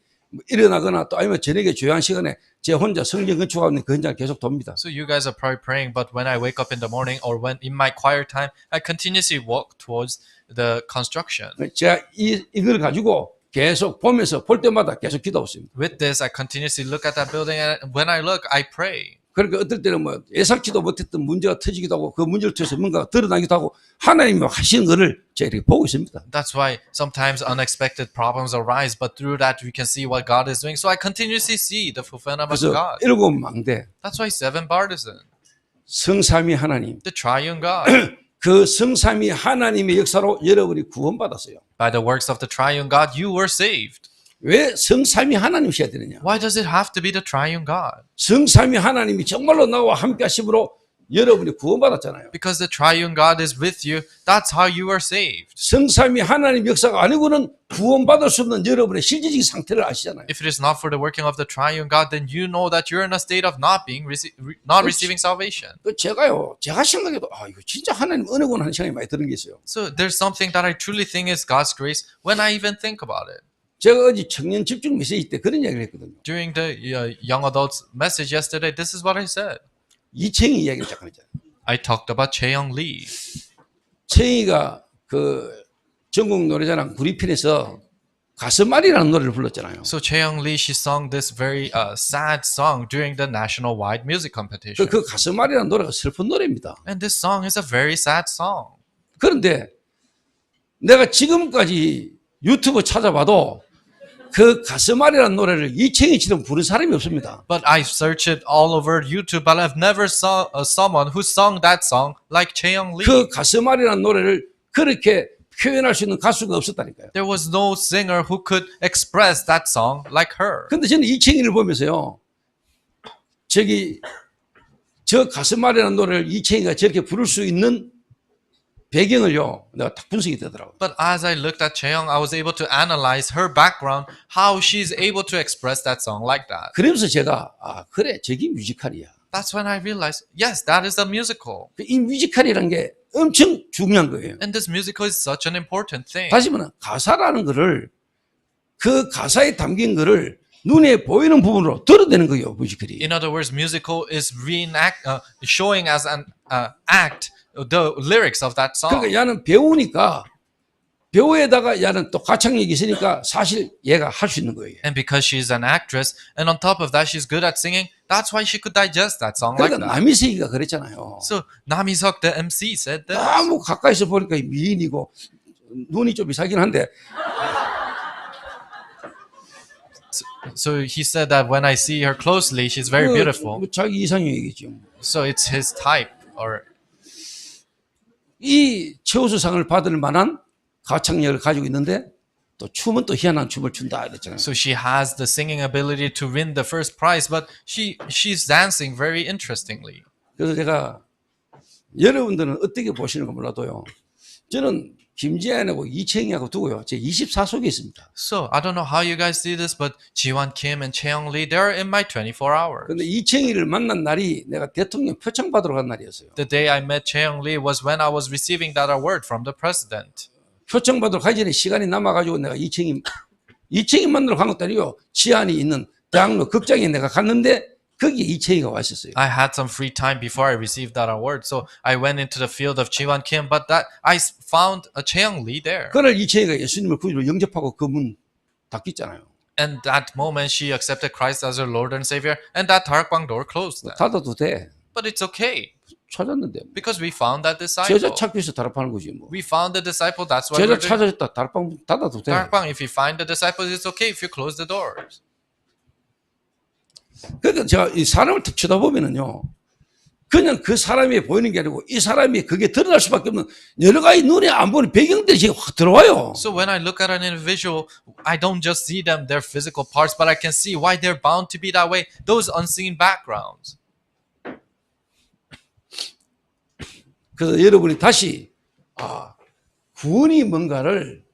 일어나거나 또 아니면 저녁에 조용한 시간에 제 혼자 성전 건축하는 그 현장을 계속 돕니다. So you guys are probably praying, but when I wake up in the morning or when in my quiet time, I continuously walk towards the construction. 제가 이걸 가지고 계속 보면서 볼 때마다 계속 기도하고 있습니다. With this, I continuously look at that building and when I look, I pray. 그러니까 어떨 때는 뭐 예상치도 못했던 문제가 터지기도 하고 그 문제를 통해서 뭔가 드러나기도 하고 하나님이 하시는 것을 제가 이렇게 보고 있습니다. That's why sometimes unexpected problems arise, but through that we can see what God is doing. So I continuously see the fulfillment of 그래서 God. 일곱 망대, That's why seven partisan, 성삼위 하나님, the triune God. 그 성삼위 하나님의 역사로 여러분이 구원받았어요. By the works of the triune God, you were saved. 왜 성삼위 하나님이셔야 되느냐? Why does it have to be the triune God? 성삼위 하나님이 정말로 나와 함께 하심으로 여러분이 구원받았잖아요. Because the triune God is with you, that's how you are saved. 성삼위 하나님 역사가 아니고는 구원받을 수 없는 여러분의 실질적인 상태를 아시잖아요. If it is not for the working of the triune God, then you know that you're in a state of not receiving salvation. 제가 생각해도 이거 진짜 하나님 은혜구나 하는 생각이 많이 드는 게 있어요. So there's something that I truly think is God's grace when I even think about it. 제가 어제 청년 집중 메시지 때 그런 이야기를 했거든요. During the young adults message yesterday, this is what I said. 이채희 이야기를 잠깐 했잖아요. I talked about Chae-young Lee. 채희가 그 전국 노래자랑 구리편에서 가슴앓이라는 노래를 불렀잖아요. So Chaeyoung Lee, she sung this very sad song during the national-wide music competition. 그 가슴앓이라는 노래가 슬픈 노래입니다. And this song is a very sad song. 그런데 내가 지금까지 유튜브 찾아봐도 그 가슴앓이라는 노래를 이채희처럼 부른 사람이 없습니다. But I searched it all over YouTube, but I've never saw someone who sung that song like Chaeyoung Lee. 그 가슴앓이라는 노래를 그렇게 표현할 수 있는 가수가 없었다니까요. There was no singer who could express that song like her. 근데 저는 이채희를 보면서요, 저 가슴앓이라는 노래를 이채희가 저렇게 부를 수 있는 배경을요, 내가 딱 분석이 되더라고요. But as I looked at Chaeyoung, I was able to analyze her background, how she's able to express that song like that. 그러면서 제가, 그래, 저게 뮤지컬이야. That's when I realized, yes, that is a musical. 이 뮤지컬이라는 게 엄청 중요한 거예요. And this musical is such an important thing. 다시 말하면 가사라는 거를, 그 가사에 담긴 거를 눈에 보이는 부분으로 들어대는 거예요, 뮤지컬이. In other words, musical is showing as an act the lyrics of that song. 그러니까 얘는 배우니까, 배우에다가 얘는 또 가창력이 있으니까 사실 얘가 할 수 있는 거예요. And because she's an actress, and on top of that, she's good at singing, that's why she could digest that song like 그러니까 that. 남희석이가 그랬잖아요. So Nam Hee-seok, the MC, said this. 너무 가까이서 보니까 미인이고 눈이 좀 이상하긴 한데 So he said that when I see her closely, she's very beautiful. 자기 이상형이겠죠. So it's his type. Or 이 최우수상을 받을 만한 가창력을 가지고 있는데 또 춤은 또 희한한 춤을 춘다 이랬잖아요. so she has the singing ability to win the first prize, but she's dancing very interestingly. 그래서 제가 여러분들은 어떻게 보시는가 몰라도요. 저는 김지한하고 이채영하고 두고요. 제 24속에 있습니다. So I don't know how you guys see this, but Jiwon Kim and Chaeyoung Lee, they're in my 24 hours. 근데 이채영이를 만난 날이 내가 대통령 표창 받으러 간 날이었어요. The day I met Chaeyoung Lee was when I was receiving that award from the president. 표창 받으러 가기 전에 시간이 남아가지고 내가 이채영 만나러 간 것도 아니고 치안이 있는 대학로 극장에 내가 갔는데 거기에 이채희가 왔었어요. I had some free time before I received that award, so I went into the field of Jiwon Kim, but I found a Chaeyoung Lee there. 그날 이채희가 예수님을 구주로 영접하고 그 문 닫혔잖아요. And that moment, she accepted Christ as her Lord and Savior, and that 다락방 door closed. Then. 닫아도 돼. But it's okay, 찾았는데. because we found that 제자 disciple. 찾기 위해서 다락방하는 거지 뭐. We found the disciple, that's why 제자 we're doing 찾아졌다. 다락방 닫아도 돼. 다락방. If you find the disciples, it's okay if you close the doors. 그러니까 제가 이 사람을 탁 쳐다보면은요. 그냥 그 사람이 보이는 게 아니고 이 사람이 그게 드러날 수밖에 없는 여러 가지 눈에 안 보이는 배경들이 지금 확 들어와요. So when I look at an individual, I don't just see them, their physical parts, but I can see why they're bound to be that way, those unseen backgrounds. 그래서 여러분이 다시 구원이 뭔가를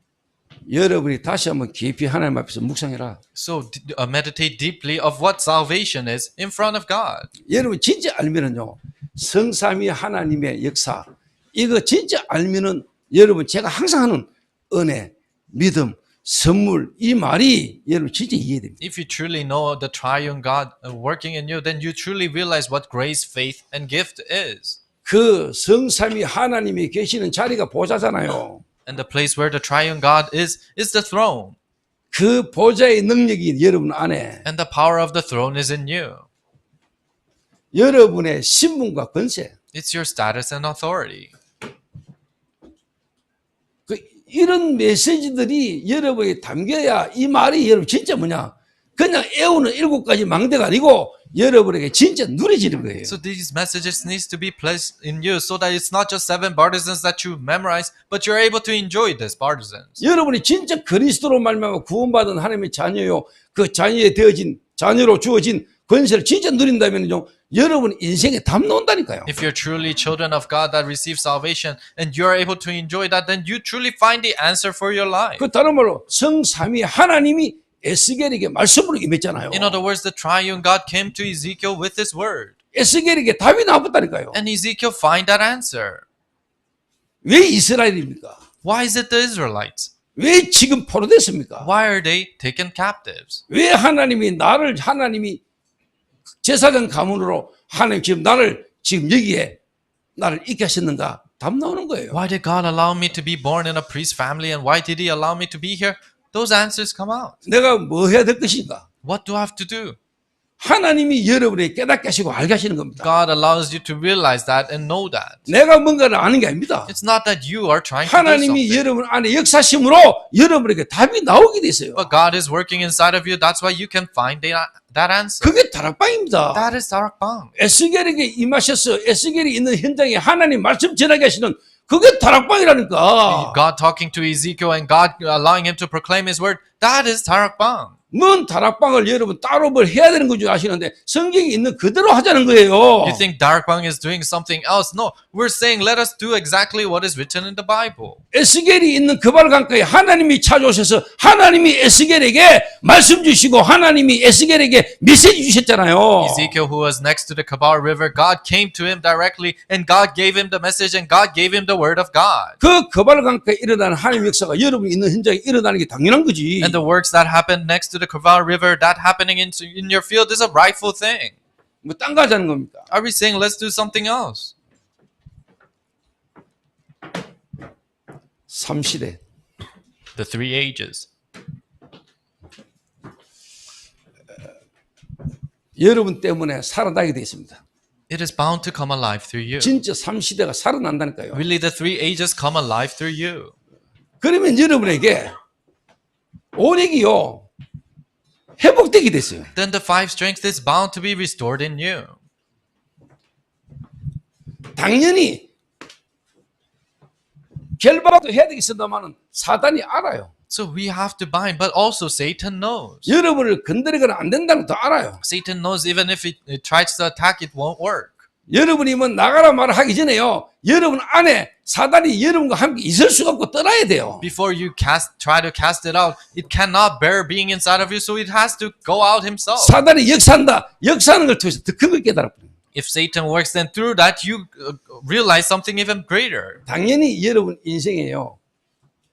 여러분이 다시 한번 깊이 하나님 앞에서 묵상해라. So meditate deeply of what salvation is in front of God. 여러분 진짜 알면은요. 성삼위 하나님의 역사 이거 진짜 알면은 여러분 제가 항상 하는 은혜, 믿음, 선물 이 말이 여러분 진짜 이해됩니다. If you truly know the triune God working in you, then you truly realize what grace, faith, and gift is. 그 성삼위 하나님이 계시는 자리가 보좌잖아요. And the place where the triune God is the throne. 그 보좌의 능력이 여러분 안에 And the power of the throne is in you. 여러분의 신분과 권세 It's your status and authority. 이런 메시지들이 여러분이 담겨야 이 말이 여러분 진짜 뭐냐 그냥 애우는 7가지 망대가 아니고 여러분에게 진짜 누려지는 거예요. So these messages needs to be placed in you so that it's not just 7 partisans that you memorize, but you're able to enjoy these partisans. 여러분이 진짜 그리스도로 말미암아 구원받은 하나님의 자녀요. 그 자녀에 되어진 자녀로 주어진 권세를 진짜 누린다면요. 여러분 인생에 담 놓는다니까요. If you're truly children of God that receive salvation and you're able to enjoy that, then you truly find the answer for your life. 그 다른 말로 성삼위 하나님이 에스겔에게 말씀으로 임했잖아요. In other words, the triune God came to Ezekiel with his word. 에스겔에게 답이 나왔다니까요. And Ezekiel find that answer. 왜 이스라엘입니까? Why is it the Israelites? 왜 지금 포로됐습니까? Why are they taken captives? 왜 하나님이 제사장 가문으로 하나님 나를 지금 여기에 나를 있게 하셨는가? 답 나오는 거예요. Why did God allow me to be born in a priest family, and why did he allow me to be here? those answers come out. 내가 뭐 해야 될 것인가? What do I have to do? 하나님이 여러분에게 깨닫게 하시고 알게 하시는 겁니다. God allows you to realize that and know that. 내가 뭔가를 아는 게 아닙니다. It's not that you are trying to do 하나님이 something. 여러분 안에 역사심으로 여러분에게 답이 나오게 됐어요. But God is working inside of you. That's why you can find that answer. 그게 다락방입니다. That is 다락방. 에스겔에게 임하셔서 에스겔이 있는 현장에 하나님 말씀 전하게 하시는 그게 다락방이라니까. God talking to Ezekiel and God allowing him to proclaim his word. That is 다락방. 뭔 다락방을 여러분 따로 뭘 해야 되는 건 줄 아시는데 성경에 있는 그대로 하자는 거예요. You think 다락방 is doing something else? No, we're saying let us do exactly what is written in the Bible. 에스겔이 있는 그발 강가에 하나님이 찾아오셔서 하나님이 에스겔에게 말씀 주시고 하나님이 에스겔에게 메시지 주셨잖아요. Ezekiel, who was next to the Kabar River, God came to him directly and God gave him the message and God gave him the word of God. 그 그발 강가에 일어나는 하나님 역사가 여러분이 있는 현장에 일어나는 게 당연한 거지. And the works that happened next to the Kabar River, that happening in your field is a rightful thing. 뭐 딴 거 하자는 겁니까? Are we saying let's do something else? 3시대. The three ages. 여러분 때문에 살아나게 되어 있습니다. It is bound to come alive through you. 진짜 3시대가 살아난다니까요. Really, the three ages come alive through you. 그러면 여러분에게 오력이요 회복되게 됐어요. Then the five strength is bound to be restored in you. 당연히 결박도 해야 되겠습니다만은 사단이 알아요. So we have to bind, but also Satan knows. 여러분을 건드리거나 안 된다는 것도 알아요. Satan knows even if it tries to attack, it won't work. 여러분이 뭐 나가라 말을 하기 전에요. 여러분 안에 사단이 여러분과 함께 있을 수가 없고 떠나야 돼요. Before you try to cast it out, it cannot bear being inside of you, so it has to go out himself. 사단이 역사한다. 역사하는 걸 통해서 더 큰 걸 깨달았거든요. If Satan works, then through that you realize something even greater. 당연히 여러분 인생에요.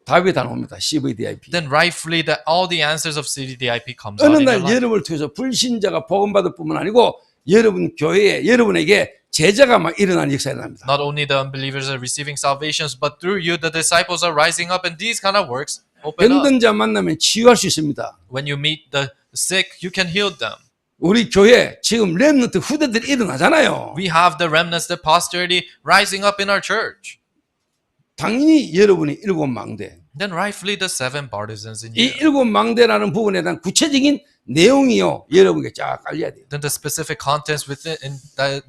답이 다 나옵니다. CVDIP. Then rightfully, all the answers of CDDIP comes 어느 out in your 날 life. 여러분을 통해서 불신자가 복음받을 뿐만 아니고 여러분 교회에 여러분에게 제자가 막 일어나는 역사가 일어납니다. Not only the unbelievers are receiving salvations, but through you, the disciples are rising up, and these kind of works open up. 병든 자 만나면 치유할 수 있습니다. When you meet the sick, you can heal them. 우리 교회 지금 렘넌트 후대들이 일어나잖아요. We have the remnants, the posterity rising up in our church. 당연히 여러분이 일곱 망대. Then rightfully the seven partisans in 이 you. 일곱 망대라는 부분에 대한 구체적인 내용이요 여러분에게 쫙 깔려야 돼요. Then the specific contents within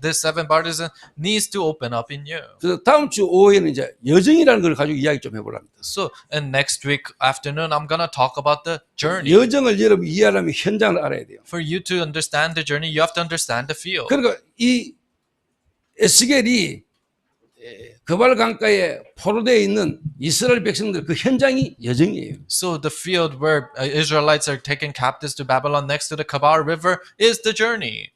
this seven partisans needs to open up in you. 그래서 다음 주 오후에는 이제 여정이라는 걸 가지고 이야기 좀 해보랍니다. So, and next week afternoon, I'm gonna talk about the journey. 여정을 여러분 이해하려면 현장을 알아야 돼요. For you to understand the journey, you have to understand the field. 그러니까 이 에스겔이 그발 강가에 포로되어 있는 이스라엘 백성들 그 현장이 여정이에요. So the field where Israelites are taken captives to Babylon next to the Kabar River is the journey.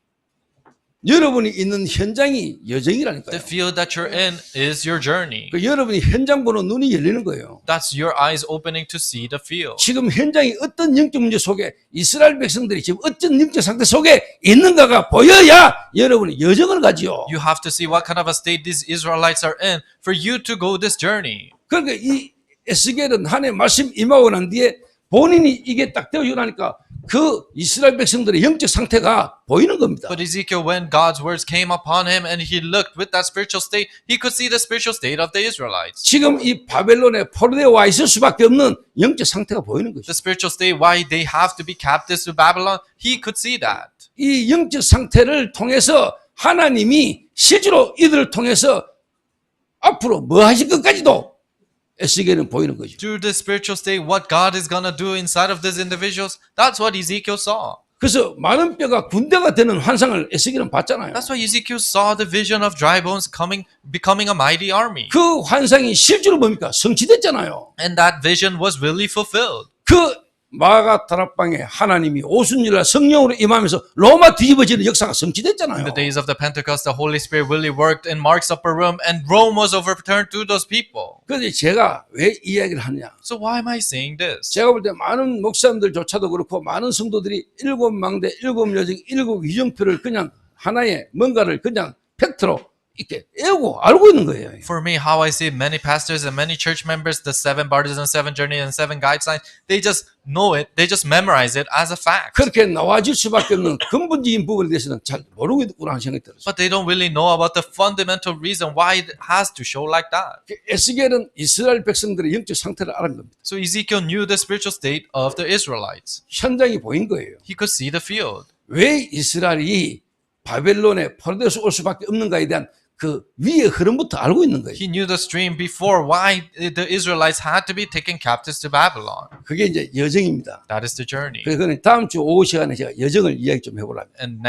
여러분이 있는 현장이 The 여정이라니까요. field that you're in is your journey. 그 여러분이 현장 보는 눈이 열리는 거예요. That's your eyes opening to see the field. 지금 현장이 어떤 영적 문제 속에 이스라엘 백성들이 지금 어떤 영적 상태 속에 있는가가 보여야 여러분이 여정을 가지요. You have to see what kind of a state these Israelites are in for you to go this journey. 그러니까 이 에스겔은 하나님의 말씀 임하고 난 뒤에 본인이 이게 딱 되어지고 나니까 그 이스라엘 백성들의 영적 상태가 보이는 겁니다. But Ezekiel, when God's words came upon him and he looked with that spiritual state, he could see the spiritual state of the Israelites. 지금 이 바벨론에 포로되어 와 있을 수밖에 없는 영적 상태가 보이는 거죠. The spiritual state, why they have to be captives to Babylon, he could see that. 이 영적 상태를 통해서 하나님이 실제로 이들을 통해서 앞으로 뭐 하실 것까지도 에스겔은 보이는 거죠. Through the spiritual state, what God is going to do inside of these individuals, that's what Ezekiel saw. 그래서 많은 뼈가 군대가 되는 환상을 에스겔은 봤잖아요. That's why Ezekiel saw the vision of dry bones becoming a mighty army. 그 환상이 실제로 뭡니까? 성취됐잖아요. And that vision was really fulfilled. 그 마가 다락방에 하나님이 오순절날 성령으로 임하면서 로마 뒤집어지는 역사가 성취됐잖아요. In the days of the Pentecost, the Holy Spirit really worked in Mark's upper room and Rome was overturned through those people. 그런데 제가 왜 이 이야기를 하느냐? So why am I saying this? 제가 볼 때 많은 목사님들조차도 그렇고 많은 성도들이 일곱 망대, 일곱 여정, 일곱 위정표를 그냥 하나의 뭔가를 그냥 팩트로 이렇게 애고 알고 있는 거예요. For me, how I see many pastors and many church members, the 7 baptisms, 7 journey, and 7 guidelines, they just know it, they just memorize it as a fact. 그렇게 나와질 수밖에 없는 근본적인 부분에 대해서는 잘 모르고 있구나 하는 생각이 들었어요. But they don't really know about the fundamental reason why it has to show like that. 에스겔은 이스라엘 백성들의 영적 상태를 알은 겁니다. So Ezekiel knew the spiritual state of the Israelites. 현장이 보인 거예요. He could see the field. 왜 이스라엘이 바벨론에 포로되어서 올 수밖에 없는가에 대한 그 위의 흐름부터 알고 있는 거예요. He knew the stream before why the Israelites had to be taken captives to Babylon. 그게 이제 여정입니다. That is the journey. 그래서 다음 주 오후 시간에 제가 여정을 이야기 좀 해보려고 합니다. And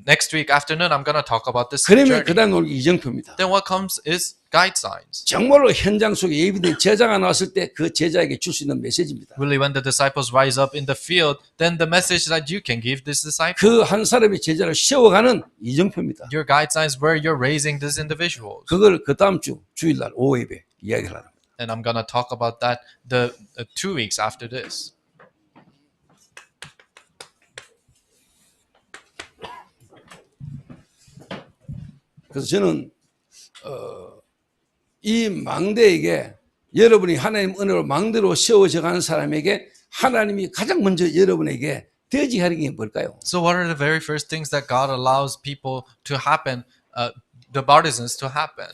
next week afternoon, I'm going to talk about this 그러면 journey. 그 다음 오늘 이정표입니다. Then what comes is guide signs. 정말로 현장 속에 예비된 제자가 나왔을 때 그 제자에게 줄 수 있는 메시지입니다. Really, when the disciples rise up in the field, then the message that you can give this disciple. 그 한 사람의 제자를 세워가는 이정표입니다. Your guide signs where you're raising these individuals. 그걸 그 다음 주 주일날 오후 예배 이야기를 하랍니다. And I'm going to talk about that the 2 weeks after this. 그래서 저는 이 망대에게 여러분이 하나님 은혜로 망대로 세워져 가는 사람에게 하나님이 가장 먼저 여러분에게 대지하는 게 뭘까요? So what are the very first things that God allows people to happen, the partisans to happen?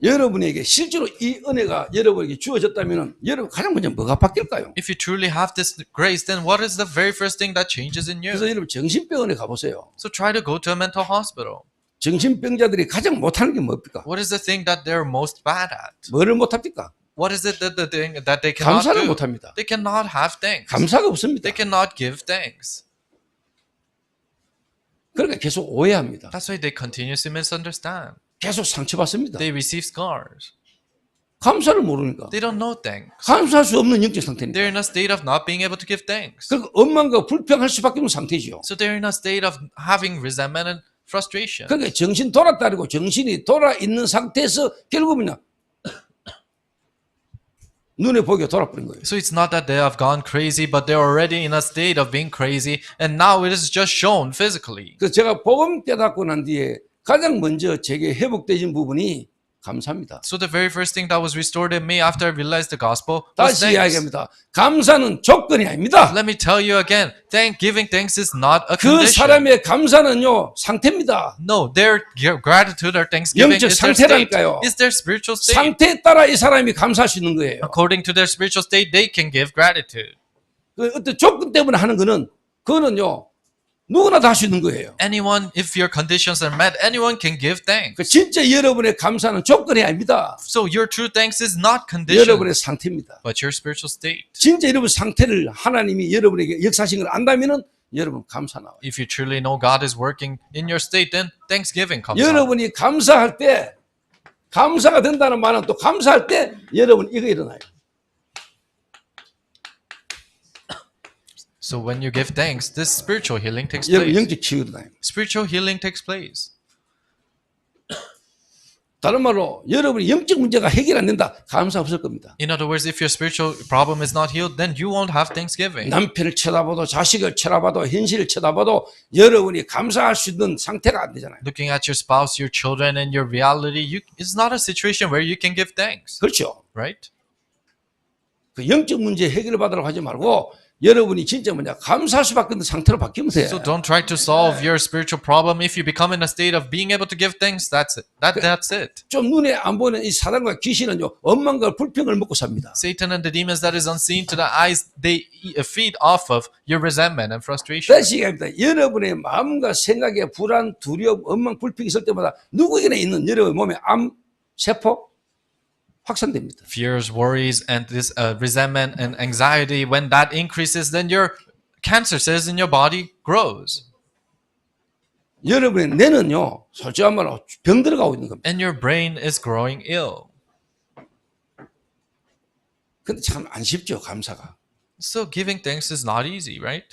여러분에게 실제로 이 은혜가 여러분에게 주어졌다면 여러분 가장 먼저 뭐가 바뀔까요? If you truly have this grace, then what is the very first thing that changes in 그래서 you? 여러분 정신병원에 가보세요. So try to go to a mental hospital. 정신병자들이 가장 못하는 게 뭡니까? What is the thing that they're most bad at? 뭐를 못합니까? What is it that the thing that they cannot 감사를 do? 못합니다. They cannot have thanks. 감사가 없습니다. They cannot give thanks. 그러니까 계속 오해합니다. That's why they continuously misunderstand. 계속 상처받습니다. They receive scars. 감사를 모르니까 They don't know thanks. 감사할 수 없는 영적 상태입니다. They're in a state of not being able to give thanks. 그러니까 원망과 불평할 수밖에 없는 상태죠. So they're in a state of having resentment and frustration. 그러니까 정신 돌았다리고 정신이 돌아 있는 상태에서 결국은요 눈에 보기가 돌아버린 거예요. So it's not that they have gone crazy, but they're already in a state of being crazy, and now it is just shown physically. 그래서 제가 복음 깨닫고 난 뒤에 가장 먼저 제게 회복되신 부분이 감사합니다. So the very first thing that was restored in me after I realized the gospel was 다시 thanks. 이야기합니다. 감사는 조건이 아닙니다. Let me tell you again, giving thanks is not a 그 condition. 사람의 감사는요 상태입니다. No, their gratitude or thanksgiving 영적 is their state. 상태라니까요. Is their spiritual state. 상태에 따라 이 사람이 감사할 수 있는 거예요. According to their spiritual state, they can give gratitude. 그 어떤 조건 때문에 하는 거는 그거는요 누구나 다 할 수 있는 거예요. Anyone, if your conditions are met, anyone can give thanks. 그 진짜 여러분의 감사는 조건이 아닙니다. So your true thanks is not condition, 여러분의 상태입니다. but your spiritual state. 진짜 여러분 상태를 하나님이 여러분에게 역사하신 걸 안다면은 여러분 감사 나와요. If you truly know God is working in your state, then thanksgiving comes out. 여러분이 감사할 때 감사가 된다는 말은 또 감사할 때 여러분 이거 일어나요. So when you give thanks, this spiritual healing takes 여러분 place. 영적 치유가 일어나요. Spiritual healing takes place. 다른 말로 여러분이 영적 문제가 해결 안 된다. 감사 없을 겁니다. In other words, if your spiritual problem is not healed, then you won't have thanksgiving. 남편을 쳐다봐도 자식을 쳐다봐도 현실을 쳐다봐도 여러분이 감사할 수 있는 상태가 안 되잖아요. Looking at your spouse, your children, and your reality, it's not a situation where you can give thanks, 그렇죠. right? 그 영적 문제 해결을 받으려고 하지 말고 여러분이 진짜 감사할 수밖에 없는 상태로 바뀌면 돼요. So don't try to solve your spiritual problem. If you become in a state of being able to give thanks, that's it. That's it. 좀 눈에 안 보이는 이 사단과 귀신은요 원망과 불평을 먹고 삽니다. Satan and the demons that is unseen to the eyes, they feed off of your resentment and frustration. 다시 얘기합니다. 여러분의 마음과 생각에 불안, 두려움, 원망, 불평이 있을 때마다 누구에게나 있는 여러분 몸에 암 세포 확산됩니다. Fears, worries, and this resentment and anxiety, when that increases, then your cancer cells in your body grows. 여러분의 뇌는요 솔직한 말로 병 들어가고 있는 겁니다. And your brain is growing ill. 근데 참 안 쉽죠 감사가. So giving thanks is not easy, right?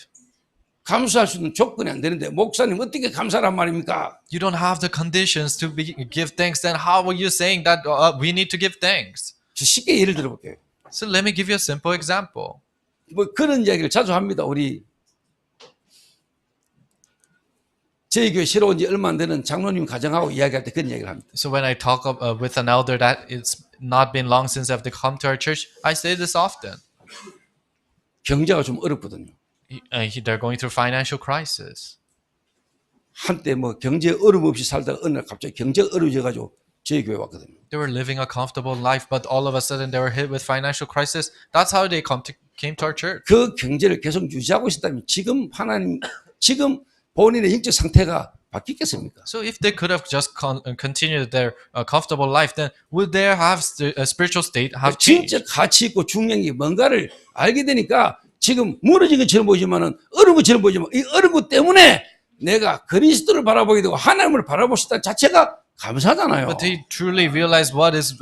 감사할 수 있는 조건이 안 되는데 목사님 어떻게 감사란 말입니까? You don't have the conditions to give thanks, then how are you saying that we need to give thanks? 저 쉽게 예를 들어볼게요. So let me give you a simple example. 뭐 그런 이야기를 자주 합니다. 우리 저희 교회 새로 온 지 얼마 안 되는 장로님 가정하고 이야기할 때 그런 얘기를 합니다. So when I talk with an elder that it's not been long since I've come to our church, I say this often. 경제가 좀 어렵거든요. They're going through financial crisis. 한때 뭐 경제 어려움 없이 살다가 어느 날 갑자기 경제가 어려워져가지고 저희 교회 왔거든요. They were living a comfortable life, but all of a sudden they were hit with financial crisis. That's how they came to our church. 그 경제를 계속 유지하고 있었다면 지금 본인의 영적 상태가 바뀌겠습니까? So if they could have just continued their comfortable life, then would their spiritual state have changed? 진짜 가치 있고 중요한 게 뭔가를 알게 되니까 지금 무너진 것처럼 보이지만은 어려운 것처럼 보이지만 이 어려운 것 때문에 내가 그리스도를 바라보게 되고 하나님을 바라볼 수 있다는 자체가 감사하잖아요. But they truly realize what is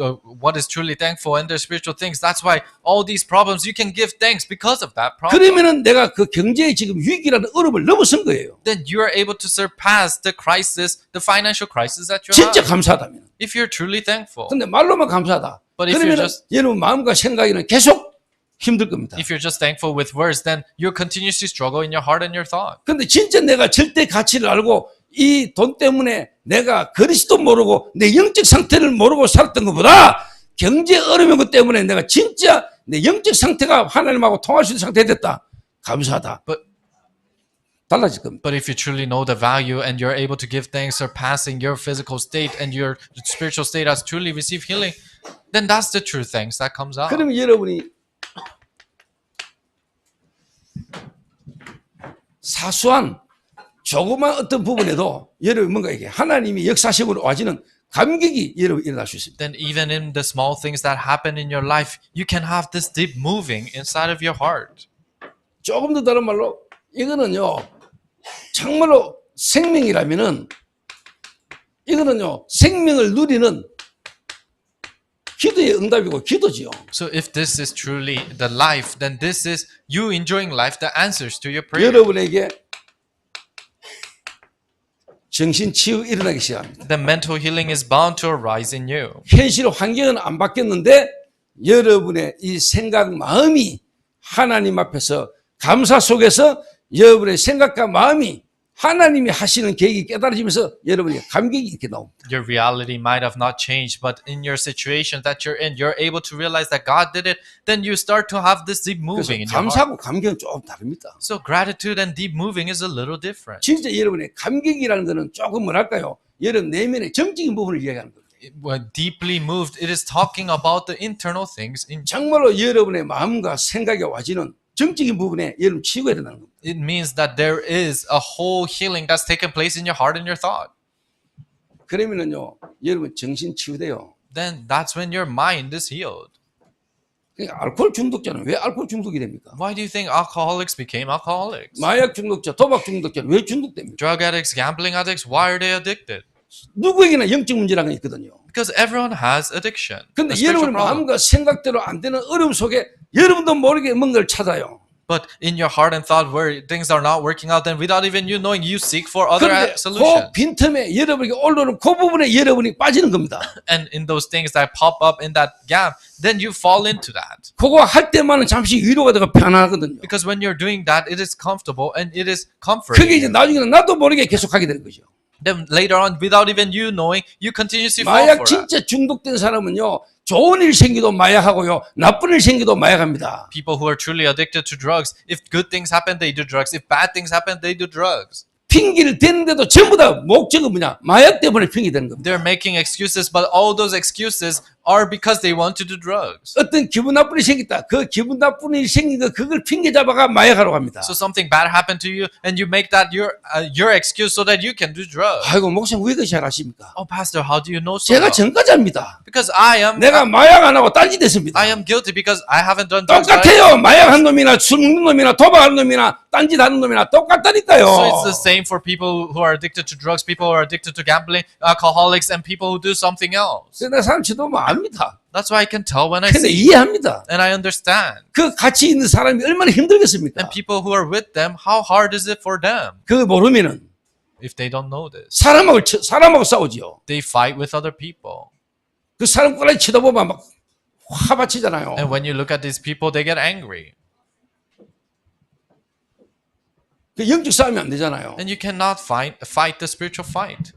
truly thankful in their spiritual things. That's why all these problems you can give thanks because of that problem. 그러면은 내가 그 경제의 지금 위기라는 어려움을 넘어선 거예요. Then you are able to surpass the crisis, the financial crisis that you 진짜 have. 감사하다면. If you're truly thankful. 근데 말로만 감사하다. But if you're 그러면 just- 여러분 마음과 생각에는 계속 힘들 겁니다. If you're just thankful with words, then you'll continuously struggle in your heart and your thought. 근데 진짜 내가 절대 가치를 알고 이 돈 때문에 내가 그리스도 모르고 내 영적 상태를 모르고 살았던 것보다 경제 어려운 것 때문에 내가 진짜 내 영적 상태가 하나님하고 통할 수 있는 상태가 됐다. 감사하다. But 달라질 겁니다. But if you truly know the value and you're able to give thanks, surpassing your physical state and your spiritual state has truly received healing, then that's the true thanks that comes out. 그러면 여러분이 사소한 조그만 어떤 부분에도 여러분 뭔가 이게 하나님이 역사심으로 와지는 감격이 여러분 일어날 수 있습니다. Then even in the small things that happen in your life, you can have this deep moving inside of your heart. 조금 더 다른 말로 이거는요 정말로 생명이라면은 이거는요 생명을 누리는 기도의 응답이고 기도지요. So if this is truly the life, then this is you enjoying life, the answers to your prayer. 여러분에게 정신 치유 일어나기 시작합니다. The mental healing is bound to arise in you. 현실 환경은 안 바뀌었는데 여러분의 이 생각 마음이 하나님 앞에서 감사 속에서 여러분의 생각과 마음이 하나님이 하시는 계획이 깨달아지면서 여러분의 감격이 이렇게 나옵니다. Your reality might have not changed, but in your situation that you're in, you're able to realize that God did it. Then you start to have this deep 그래서 moving in your heart. 감사하고 감격은 조금 다릅니다. So gratitude and deep moving is a little different. 진짜 여러분의 감격이라는 것은 조금 뭐랄까요? 여러분 내면의 정적인 부분을 이야기하는 겁니다. When deeply moved, it is talking about the internal things. 정말로 여러분의 마음과 생각에 와지는 정적인 부분에 여러분 치유가 일어나는 겁니다. It means that there is a whole healing that's taken place in your heart and your thought. 그러면은요, 여러분 정신 치유돼요. Then that's when your mind is healed. 그러니까 알코올 중독자는 왜 알코올 중독이 됩니까? Why do you think alcoholics became alcoholics? 마약 중독자, 도박 중독자는 왜 중독됩니까? Drug addicts, gambling addicts, why are they addicted? 누구에게나 영적 문제라는 게 있거든요. Because everyone has addiction. 근데 a spiritual 여러분의 problem. 마음과 생각대로 안 되는 어려움 속에 여러분도 모르게 뭔가를 찾아요. But in your heart and thought where things are not working out, then without even you knowing, you seek for other 그런데 solutions. 그 빈틈에 여러분에게 올라오는 그 부분에 여러분이 빠지는 겁니다. And in those things that pop up in that gap, then you fall into that. 그거 할 때만은 잠시 위로가 되고 편하거든요. Because when you're doing that, it is comfortable and it is 그게 comforting. 이제 나중에는 나도 모르게 계속하게 되는 거죠. Then later on, without even you knowing, you continuously fall 마약 for that. 진짜 중독된 사람은요, 좋은 일 생기도 마약하고요, 나쁜 일 생기도 마약합니다. People who are truly addicted to drugs, if good things happen, they do drugs. If bad things happen, they do drugs. 핑계를 대는데도 전부 다 목적은 뭐냐? 마약 때문에 핑계 대는 겁니다. They're making excuses, but all those excuses are because they want to do drugs. 어떤 기분 나쁜 일이 생겼다. 그 기분 나쁜 일이 생긴 거 그걸 핑계 잡아가 마약하러 갑니다. So something bad happened to you, and you make that your excuse so that you can do drugs. 아이고 목사님 왜 그렇게 잘 아십니까? Oh, Pastor, how do you know so 제가 well? 전과자입니다. Because I am 마약 안 하고 딴짓 됐습니다. guilty because I haven't done drugs. 똑같아요. 마약한 놈이나 술 먹는 놈이나 도박하는 놈이나 딴짓 하는 놈이나 똑같다니까요. So it's the same for people who are addicted to drugs, people who are addicted to gambling, alcoholics, and people who do something else. 그래서 내 사람 쳐다보면 압니다. That's why I can tell when I 근데 see 이해합니다. and I understand. 그 같이 있는 사람이 얼마나 힘들겠습니까? And people who are with them, how hard is it for them 그거 모르면은 if they don't know this? 사람하고 싸우지요. They fight with other people. 그 사람 꼬라지 쳐다보면 막 화받치잖아요. And when you look at these people, they get angry. 그 영적 싸움이 안 되잖아요. then you cannot fight the spiritual fight.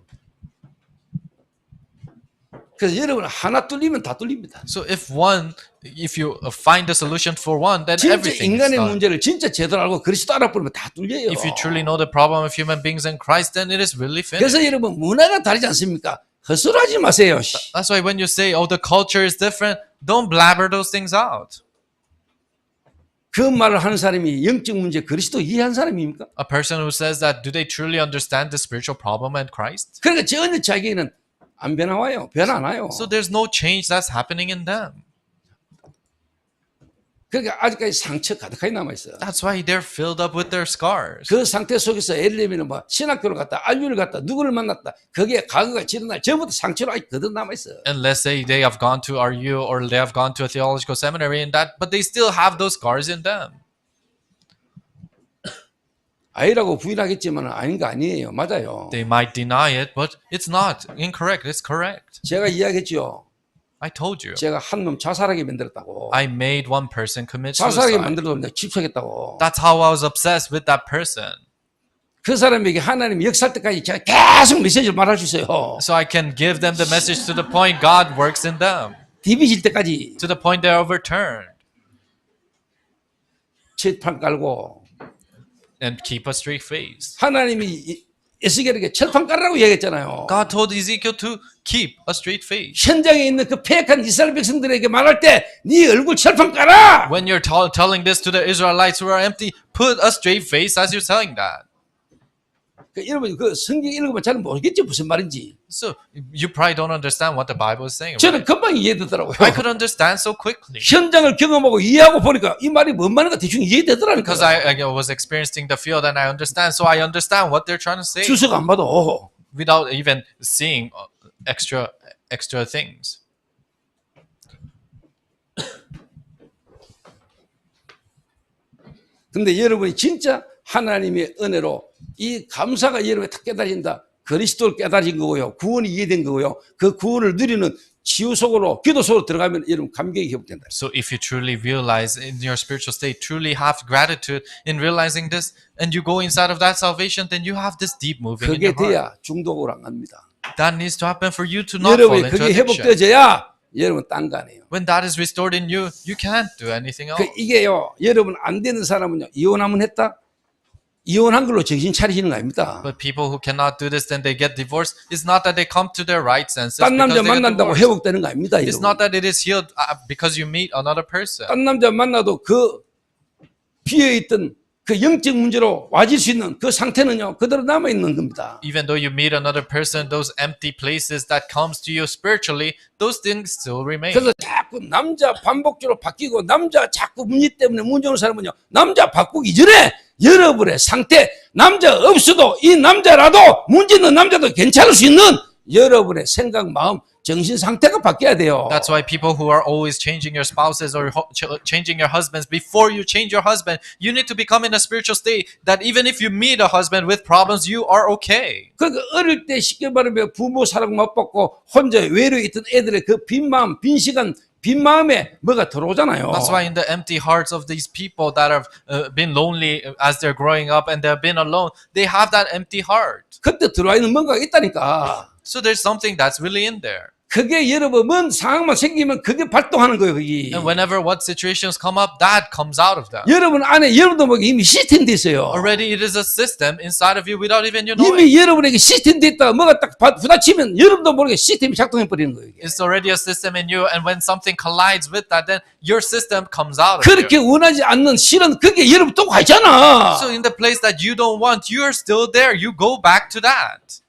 그래서 여러분 하나 뚫리면 다 뚫립니다. So if you find a solution for one, then 진짜 everything is 인간의 done. 문제를 진짜 제대로 알고 그리스도 알아보면 다 뚫려요. If you truly know the problem of human beings in Christ, then it is really finished. 그래서 여러분 문화가 다르지 않습니까? 헛소리하지 마세요. That's why when you say, "Oh, the culture is different," don't blabber those things out. 그 말을 하는 사람이 영적 문제 그리스도 이해한 사람입니까? A person who says that, do they truly understand the spiritual problem in Christ? 그러니까 전혀 자기는 안 변화와요. 변화 안 와요. So there's no change that's happening in them. 그러니까 아직까지 상처 가득하게 남아 있어요. That's why they're filled up with their scars. 그 상태 속에서 예를 들면 뭐 신학교를 갔다, 알류를 갔다, 누구를 만났다. 거기에 과거가 지난 전부터 상처로 아직 그대로 남아 있어요. And let's say they have gone to RU or they have gone to a theological seminary and that, but they still have those scars in them. 아니라고 부인하겠지만 아닌 거 아니에요. 맞아요. They might deny it, but it's not incorrect. It's correct. 제가 이야기했죠. I told you. 제가 한 놈 자살하게 만들었다고. I made one person commit 자살하게 suicide. 만들어도 내가 집착했다고. That's how I was obsessed with that person. 그 사람에게 하나님이 역사할 때까지 제가 계속 메시지를 말할 수 있어요. So I can give them the message to the point God works in them. 디비질 때까지 To the point they're overturned. 철판 깔고 And keep a straight face. 하나님이 에스겔에게 철판 깔라고 얘기했잖아요. God told Ezekiel to keep a straight face. 현장에 있는 그 패역한 이스라엘 백성들에게 말할 때 네 얼굴 철판 깔아. When you're telling this to the Israelites who are empty, put a straight face as you're telling that. 그 여러분 그 성경 읽으면 잘 모르겠죠 무슨 말인지. So you probably don't understand what the Bible is saying. 저는 Right? 금방 이해되더라고요. I could understand so quickly 현장을 경험하고 이해하고 보니까 이 말이 뭔 말인가 대충 이해되더라니까요. because I was experiencing the field and I understand. So I understand what they're trying to say 주석 안 봐도 without even seeing extra things. 근데 여러분이 진짜 하나님의 은혜로 이 감사가 여러분에 탁 깨달아진다. 그리스도를 깨달아진 거고요. 구원이 이해된 거고요. 그 구원을 누리는 치유 속으로 기도 속으로 들어가면 여러분 감격이 회복된다. So if you truly realize in your spiritual state, truly have gratitude in realizing this, and you go inside of that salvation, then you have this deep moving in 그게 your heart. 돼야 중독으로 안 갑니다. That needs to happen for you to not fall 여러분이 into 그게 addiction. 회복되어져야 여러분 딴 거 아니에요. When that is restored in you, you can't do anything else. 그 이게요. 여러분 안 되는 사람은요. 이혼하면 했다. 이혼한 걸로 정신 차리시는 거 아닙니다. But people who cannot do this, then they get divorced. It's not that they come to their right senses 딴 남자 because they get 만난다고 divorced. 회복되는 거 아닙니다. It's 여러분. not that it is healed because you meet another person. 딴 남자 만나도 그 비어있던 그 영적 문제로 와질 수 있는 그 상태는요. 그대로 남아있는 겁니다. Even though you meet another person, those empty places that comes to you spiritually, those things still remain. 그래서 자꾸 남자 반복적으로 바뀌고 남자 자꾸 문제 때문에 문제 오는 사람은요. 남자 바꾸기 전에 여러분의 상태 남자 없어도 이 남자라도 문제 있는 남자도 괜찮을 수 있는 여러분의 생각 마음 정신 상태가 바뀌어야 돼요. That's why people who are always changing your spouses or changing your husbands, before you change your husband, you need to become in a spiritual state that even if you meet a husband with problems, you are okay. 그러니까 어릴 때 쉽게 말하면 부모 사랑 못 받고 혼자 외로에 있던 애들의 그 빈 마음, 빈 시간, 빈 마음에 뭐가 들어오잖아요. That's why in the empty hearts of these people that have been lonely as they're growing up and they've been alone, they have that empty heart. 그때 들어와 있는 뭔가가 있다니까. So there's something that's really in there. 그게 여러분 뭔 상황만 생기면 그게 발동하는 거예요. 거기. And whenever what situations come up, that comes out of them. 여러분 안에 여러분도 모르게 이미 시스템 돼 있어요. Already it is a system inside of you without even you knowing. 이미 여러분에게 시스템 돼 있다가 뭐가 딱 부딪히면 여러분도 모르게 시스템이 작동해 버리는 거예요. 이게. It's already a system in you, and when something collides with that, then your system comes out of 그렇게 you. 원하지 않는 실은 그게 여러분 또 가잖아. So in the place that you don't want, you are still there. You go back to that.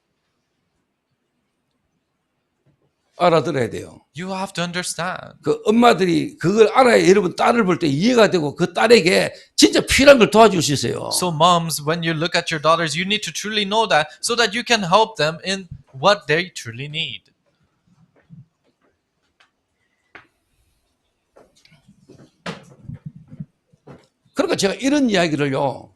알아들어야 돼요. You have to understand. 그 엄마들이 그걸 알아야 여러분 딸을 볼 때 이해가 되고 그 딸에게 진짜 필요한 걸 도와줄 수 있어요. So moms, when you look at your daughters, you need to truly know that so that you can help them in what they truly need. 그러니까 제가 이런 이야기를요.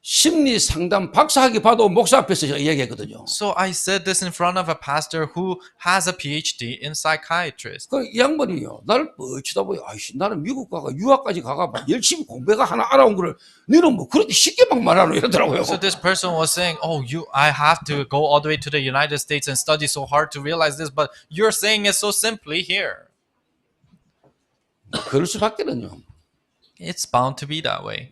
심리 상담 박사학위 봐도 목사 앞에서 제가 이야기했거든요. So I said this in front of a pastor who has a PhD in psychiatrist. 그 이 양반이요. 나를 쳐다보요. 아이씨, 나는 미국 가가 유학까지 가가 막 열심히 공부해가 하나 알아온 거를 너는 뭐 그렇게 쉽게 막 말하노 이러더라고요. So this person was saying, "Oh, I have to go all the way to the United States and study so hard to realize this, but you're saying it so simply here." 그럴 수밖에는요. It's bound to be that way.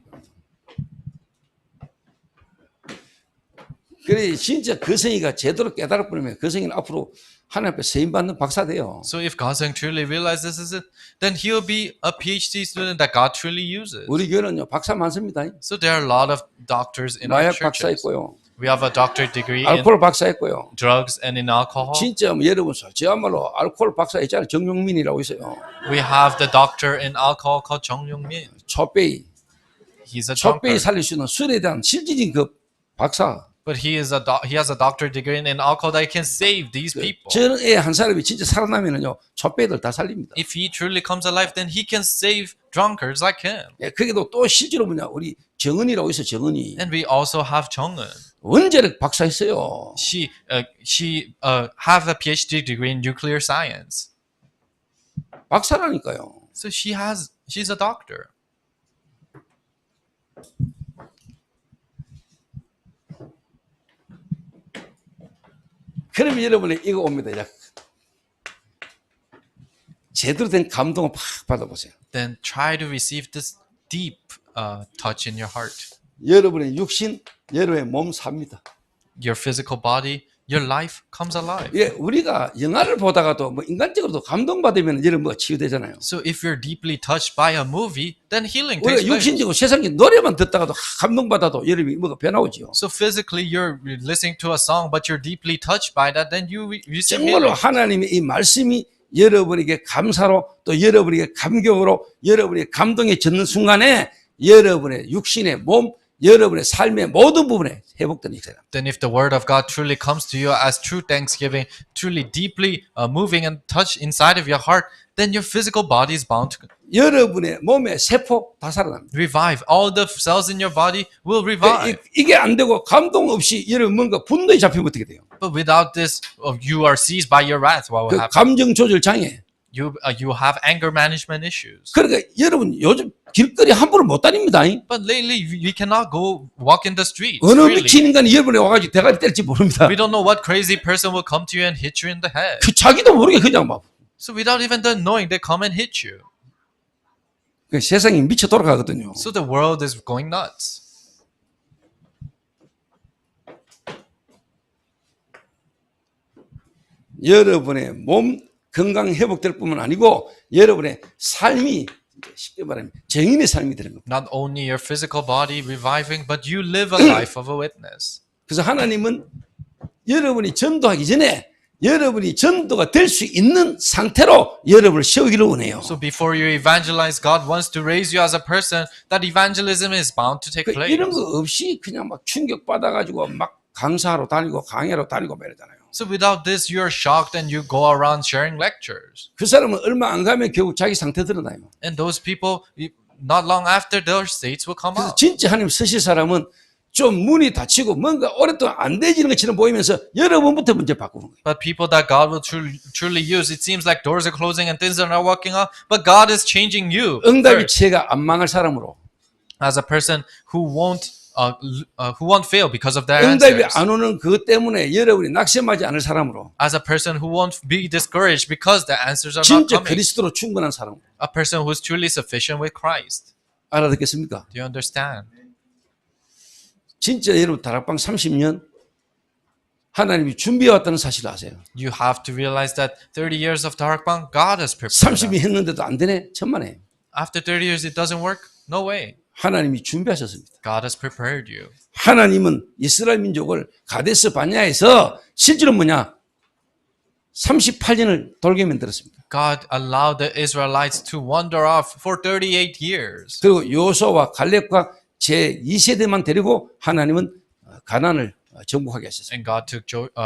그래 진짜 거성이가 제대로 깨달아 버리면 거성이는 앞으로 하나님 앞에 세임 받는 박사 돼요. So if Gazang truly realizes this is it, then he'll be a PhD student that God truly uses. 우리 교회는요 박사 많습니다. So there are a lot of doctors in our 마약 박사 churches. 있고요, We have a doctorate degree in 알코올 박사 있고요. drugs and in alcohol. 진짜 뭐 여러분 저야말로 알코올 박사 있잖아요. 정용민이라고 있어요. We have the doctor in alcohol called Jung Young-min. 촛배이 He's a 촛배이 drunkard. 살릴 수 있는 술에 대한 실질적인 그 박사. But he has a doctorate degree in alcohol that can save these people. 저런 애 한 사람이 진짜 살아나면은요 촛배들 다 살립니다. If he truly comes alive, then he can save drunkards like him. 예, 거기도 또 실제로 뭐냐 우리 정은이라고 있어 정은이 And we also have Jung-eun. 원자력 박사 있어요. She have a PhD degree in nuclear science. 박사라니까요. So she's a doctor. 그러면 여러분이 이거 옵니다. 이제 제대로 된 감동을 팍 받아보세요. Then try to receive this deep touch in your heart. 여러분의 육신, 여러분의 몸 삽니다. Your physical body, your life comes alive. 예, 우리가 영화를 보다가도 뭐 인간적으로도 감동받으면 여러분 뭐 치유되잖아요. So if you're deeply touched by a movie, then healing 우리가 takes place. 육신적으로 세상의 노래만 듣다가도 감동받아도 여러분이 뭐가 변화오지요. So physically you're listening to a song, but you're deeply touched by that, then you receive 정말로 healing. 하나님의 이 말씀이 여러분에게 감사로 또 여러분에게 감격으로 여러분의 감동에 젖는 순간에 여러분의 육신의 몸, 여러분의 삶의 모든 부분에 회복되는 역사입니다. Then if the word of God truly comes to you as true thanksgiving, truly deeply moving and touch inside of your heart, then your physical body is bound to 여러분의 몸의 세포 다 살아납니다. revive. All the cells in your body will revive. 이게 안 되고 감동 없이 여러분 뭔가 분노에 잡히면 어떻게 돼요? But without this, you are seized by your wrath. What will 그 happen? 감정 조절 장애. You have anger management issues. 그러니까 여러분 요즘 길거리 함부로 못 다닙니다. But lately, we cannot go walk in the streets 어느 freely. 미친 인간이 여러분에 와가지고 대가리 때릴지 모릅니다. We don't know what crazy person will come to you and hit you in the head. 그 자기도 모르게 그냥 막 So without even them knowing, they come and hit you. 그 세상이 미쳐 돌아가거든요. So the world is going nuts. 여러분의 몸 건강 회복될 뿐만 아니고 여러분의 삶이 쉽게 말하면 정인의 삶이 되는 겁니다. Not only your physical body reviving, but you live a life of a witness. 그래서 하나님은 여러분이 전도하기 전에 여러분이 전도가 될 수 있는 상태로 여러분을 세우기를 원해요. So before you evangelize, God wants to raise you as a person that evangelism is bound to take place. 이런 거 없이 그냥 막 충격 받아가지고 막 강사로 다니고 강의로 다니고 말이잖아요. So without this, you're shocked and you go around sharing lectures. 그 사람은 얼마 안 가면 결국 자기 상태 드러나요. And those people, not long after, their states will come 그래서 out. 진짜 하나님 쓰실 사람은 좀 문이 닫히고 뭔가 오랫동안 안 되지는 것처럼 보이면서 여러분부터 먼저 바꾸는 거예요. But people that God will truly use, it seems like doors are closing and things are not working out, but God is changing you 응답이 first, 채가 안 망할 사람으로 as a person who won't fail because of their 응답이 answers, 안 오는 그것 때문에 여러분이 낙심하지 않을 사람으로 as a person who won't be discouraged because the answers are not 진짜 coming, 그리스도로 충분한 사람으로 a person who is truly sufficient with Christ. 알아듣겠습니까? Do you understand? 진짜 여러분 다락방 30년 하나님이 준비해왔다는 사실을 아세요. You have to realize that 30 years of Darakbang, God has prepared 30이 us. 했는데도 안 되네? 천만에. After 30 years it doesn't work? No way. 하나님이 준비하셨습니다. God has prepared you. 하나님은 이스라엘 민족을 가데스 바냐에서 실제로 뭐냐? 38년을 돌게 만들었습니다. God allowed the Israelites to wander off for 38 years. 그리고 요소와 갈렙과 제 2세대만 데리고 하나님은 가나안을 정복하게 하셨습니다. And God took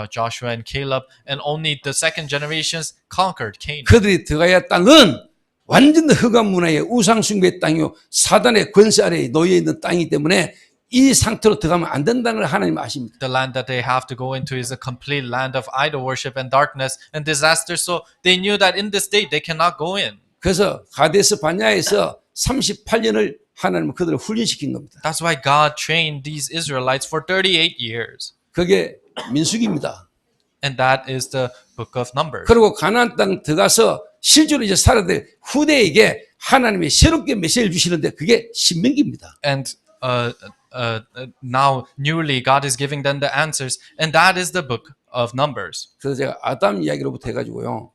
Joshua and Caleb, and only the second generations conquered Canaan. 그들이 들어가야 할 땅은 완전 흑암 문화의 우상 숭배 땅이요 사단의 권세 아래에 놓여 있는 땅이기 때문에 이 상태로 들어가면 안 된다는 걸 하나님 아십니다. The land that they have to go into is a complete land of idol worship and darkness and disaster. So they knew that in this state they cannot go in. 그래서 가데스 바냐에서 38년을 하나님은 그들을 훈련시킨 겁니다. That's why God trained these Israelites for 38 years. 그게 민수기입니다. And that is the book of Numbers. 그리고 가나안 땅 들어가서 실제로 이제 살아야 될 후대에게 하나님이 새롭게 메시지를 주시는데 그게 신명기입니다. And now newly God is giving them the answers, and that is the book of Numbers. 그래서 제가 아담 이야기로부터 해가지고요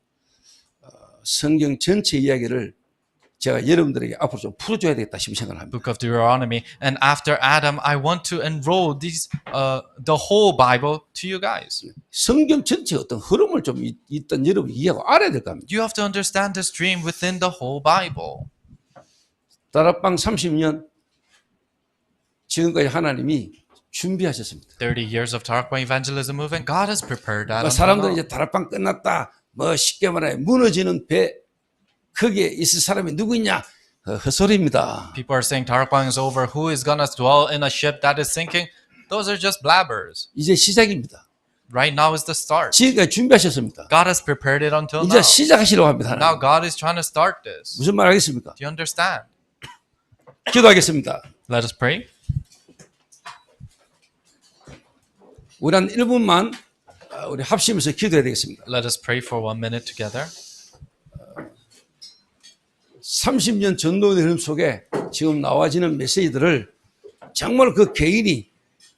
성경 전체 이야기를 제가 여러분들에게 앞으로 좀 풀어줘야 되겠다 싶은 생각을 합니다. Book of Deuteronomy. And after Adam, I want to enroll the whole Bible to you guys. 성경 전체 어떤 흐름을 좀 있던 여러분이 이해하고 알아야 될 겁니다. You have to understand the stream within the whole Bible. 다락방 30년 지금까지 하나님이 준비하셨습니다. 30 years of Tarakwa evangelism movement, God has prepared that. until 사람들은 now. 이제 다락방 끝났다. 뭐 쉽게 말해 무너지는 배 거기에 있을 사람이 누구 있냐? 헛소리입니다. People are saying Tarakwa is over. Who is gonna dwell in a ship that is sinking? Those are just blabbers. 이제 시작입니다. Right now is the start. 지금까지 준비하셨습니다. God has prepared it until 이제 now. 시작하시려고 합니다. Now 하나님. God is trying to start this. 무슨 말 하겠습니까? Do you understand? 기도하겠습니다. Let us pray. 우리 한 1분만 우리 합심해서 기도해야 되겠습니다. Let us pray for 1 minute together. 30년 전도의 흐름 속에 지금 나와지는 메시지들을 정말 그 개인이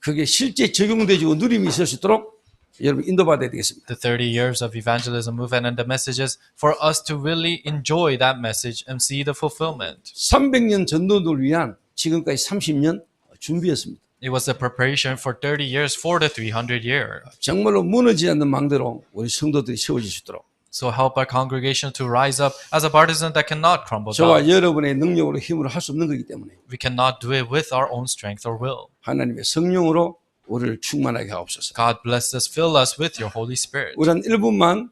그게 실제 적용되고 누림이 있을 수 있도록 여러분 인도받아야 되겠습니다. The 30 years of evangelism movement and the messages for us to really enjoy that message and see the fulfillment. 300년 전도를 위한 지금까지 30년 준비였습니다. It was a preparation for 30 years for the 300 year. 정말로 무너지지 않는 망대로 우리 성도들이 세워질 수 있도록 So help our congregation to rise up as a partisan that cannot crumble 저와 down. 여러분의 능력으로 힘으로 할 수 없는 거기 때문에 We cannot do it with our own strength or will. 하나님의 성령으로 우리를 충만하게 하옵소서. God bless us, fill us with your Holy Spirit. 우리 한 1분만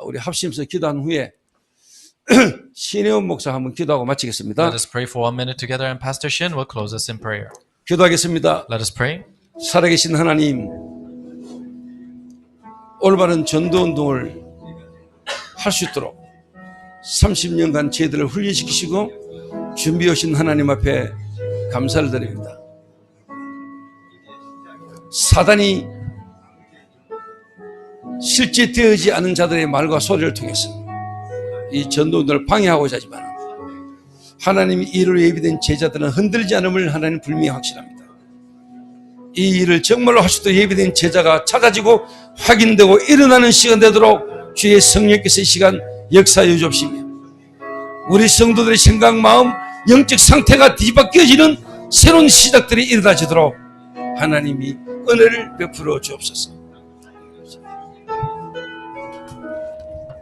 우리 합심해서 기도한 후에 신혜원 목사 한번 기도하고 마치겠습니다. Let us pray for 1 minute together and Pastor Shin will close us in prayer. 기도하겠습니다. Let us pray. 살아계신 하나님, 올바른 전도운동을 할 수 있도록 30년간 저희들을 훈련시키시고 준비해 오신 하나님 앞에 감사를 드립니다. 사단이 실제 되어지지 않은 자들의 말과 소리를 통해서 이 전도운동을 방해하고자 하지만 하나님이 이를 예비된 제자들은 흔들리지 않음을 하나님 분명히 확신합니다. 이 일을 정말로 할 수 있도록 예비된 제자가 찾아지고 확인되고 일어나는 시간 되도록 주의 성령께서 이 시간 역사해 주옵시며 우리 성도들의 생각, 마음, 영적 상태가 뒤바뀌어지는 새로운 시작들이 일어나지도록 하나님이 은혜를 베풀어 주옵소서.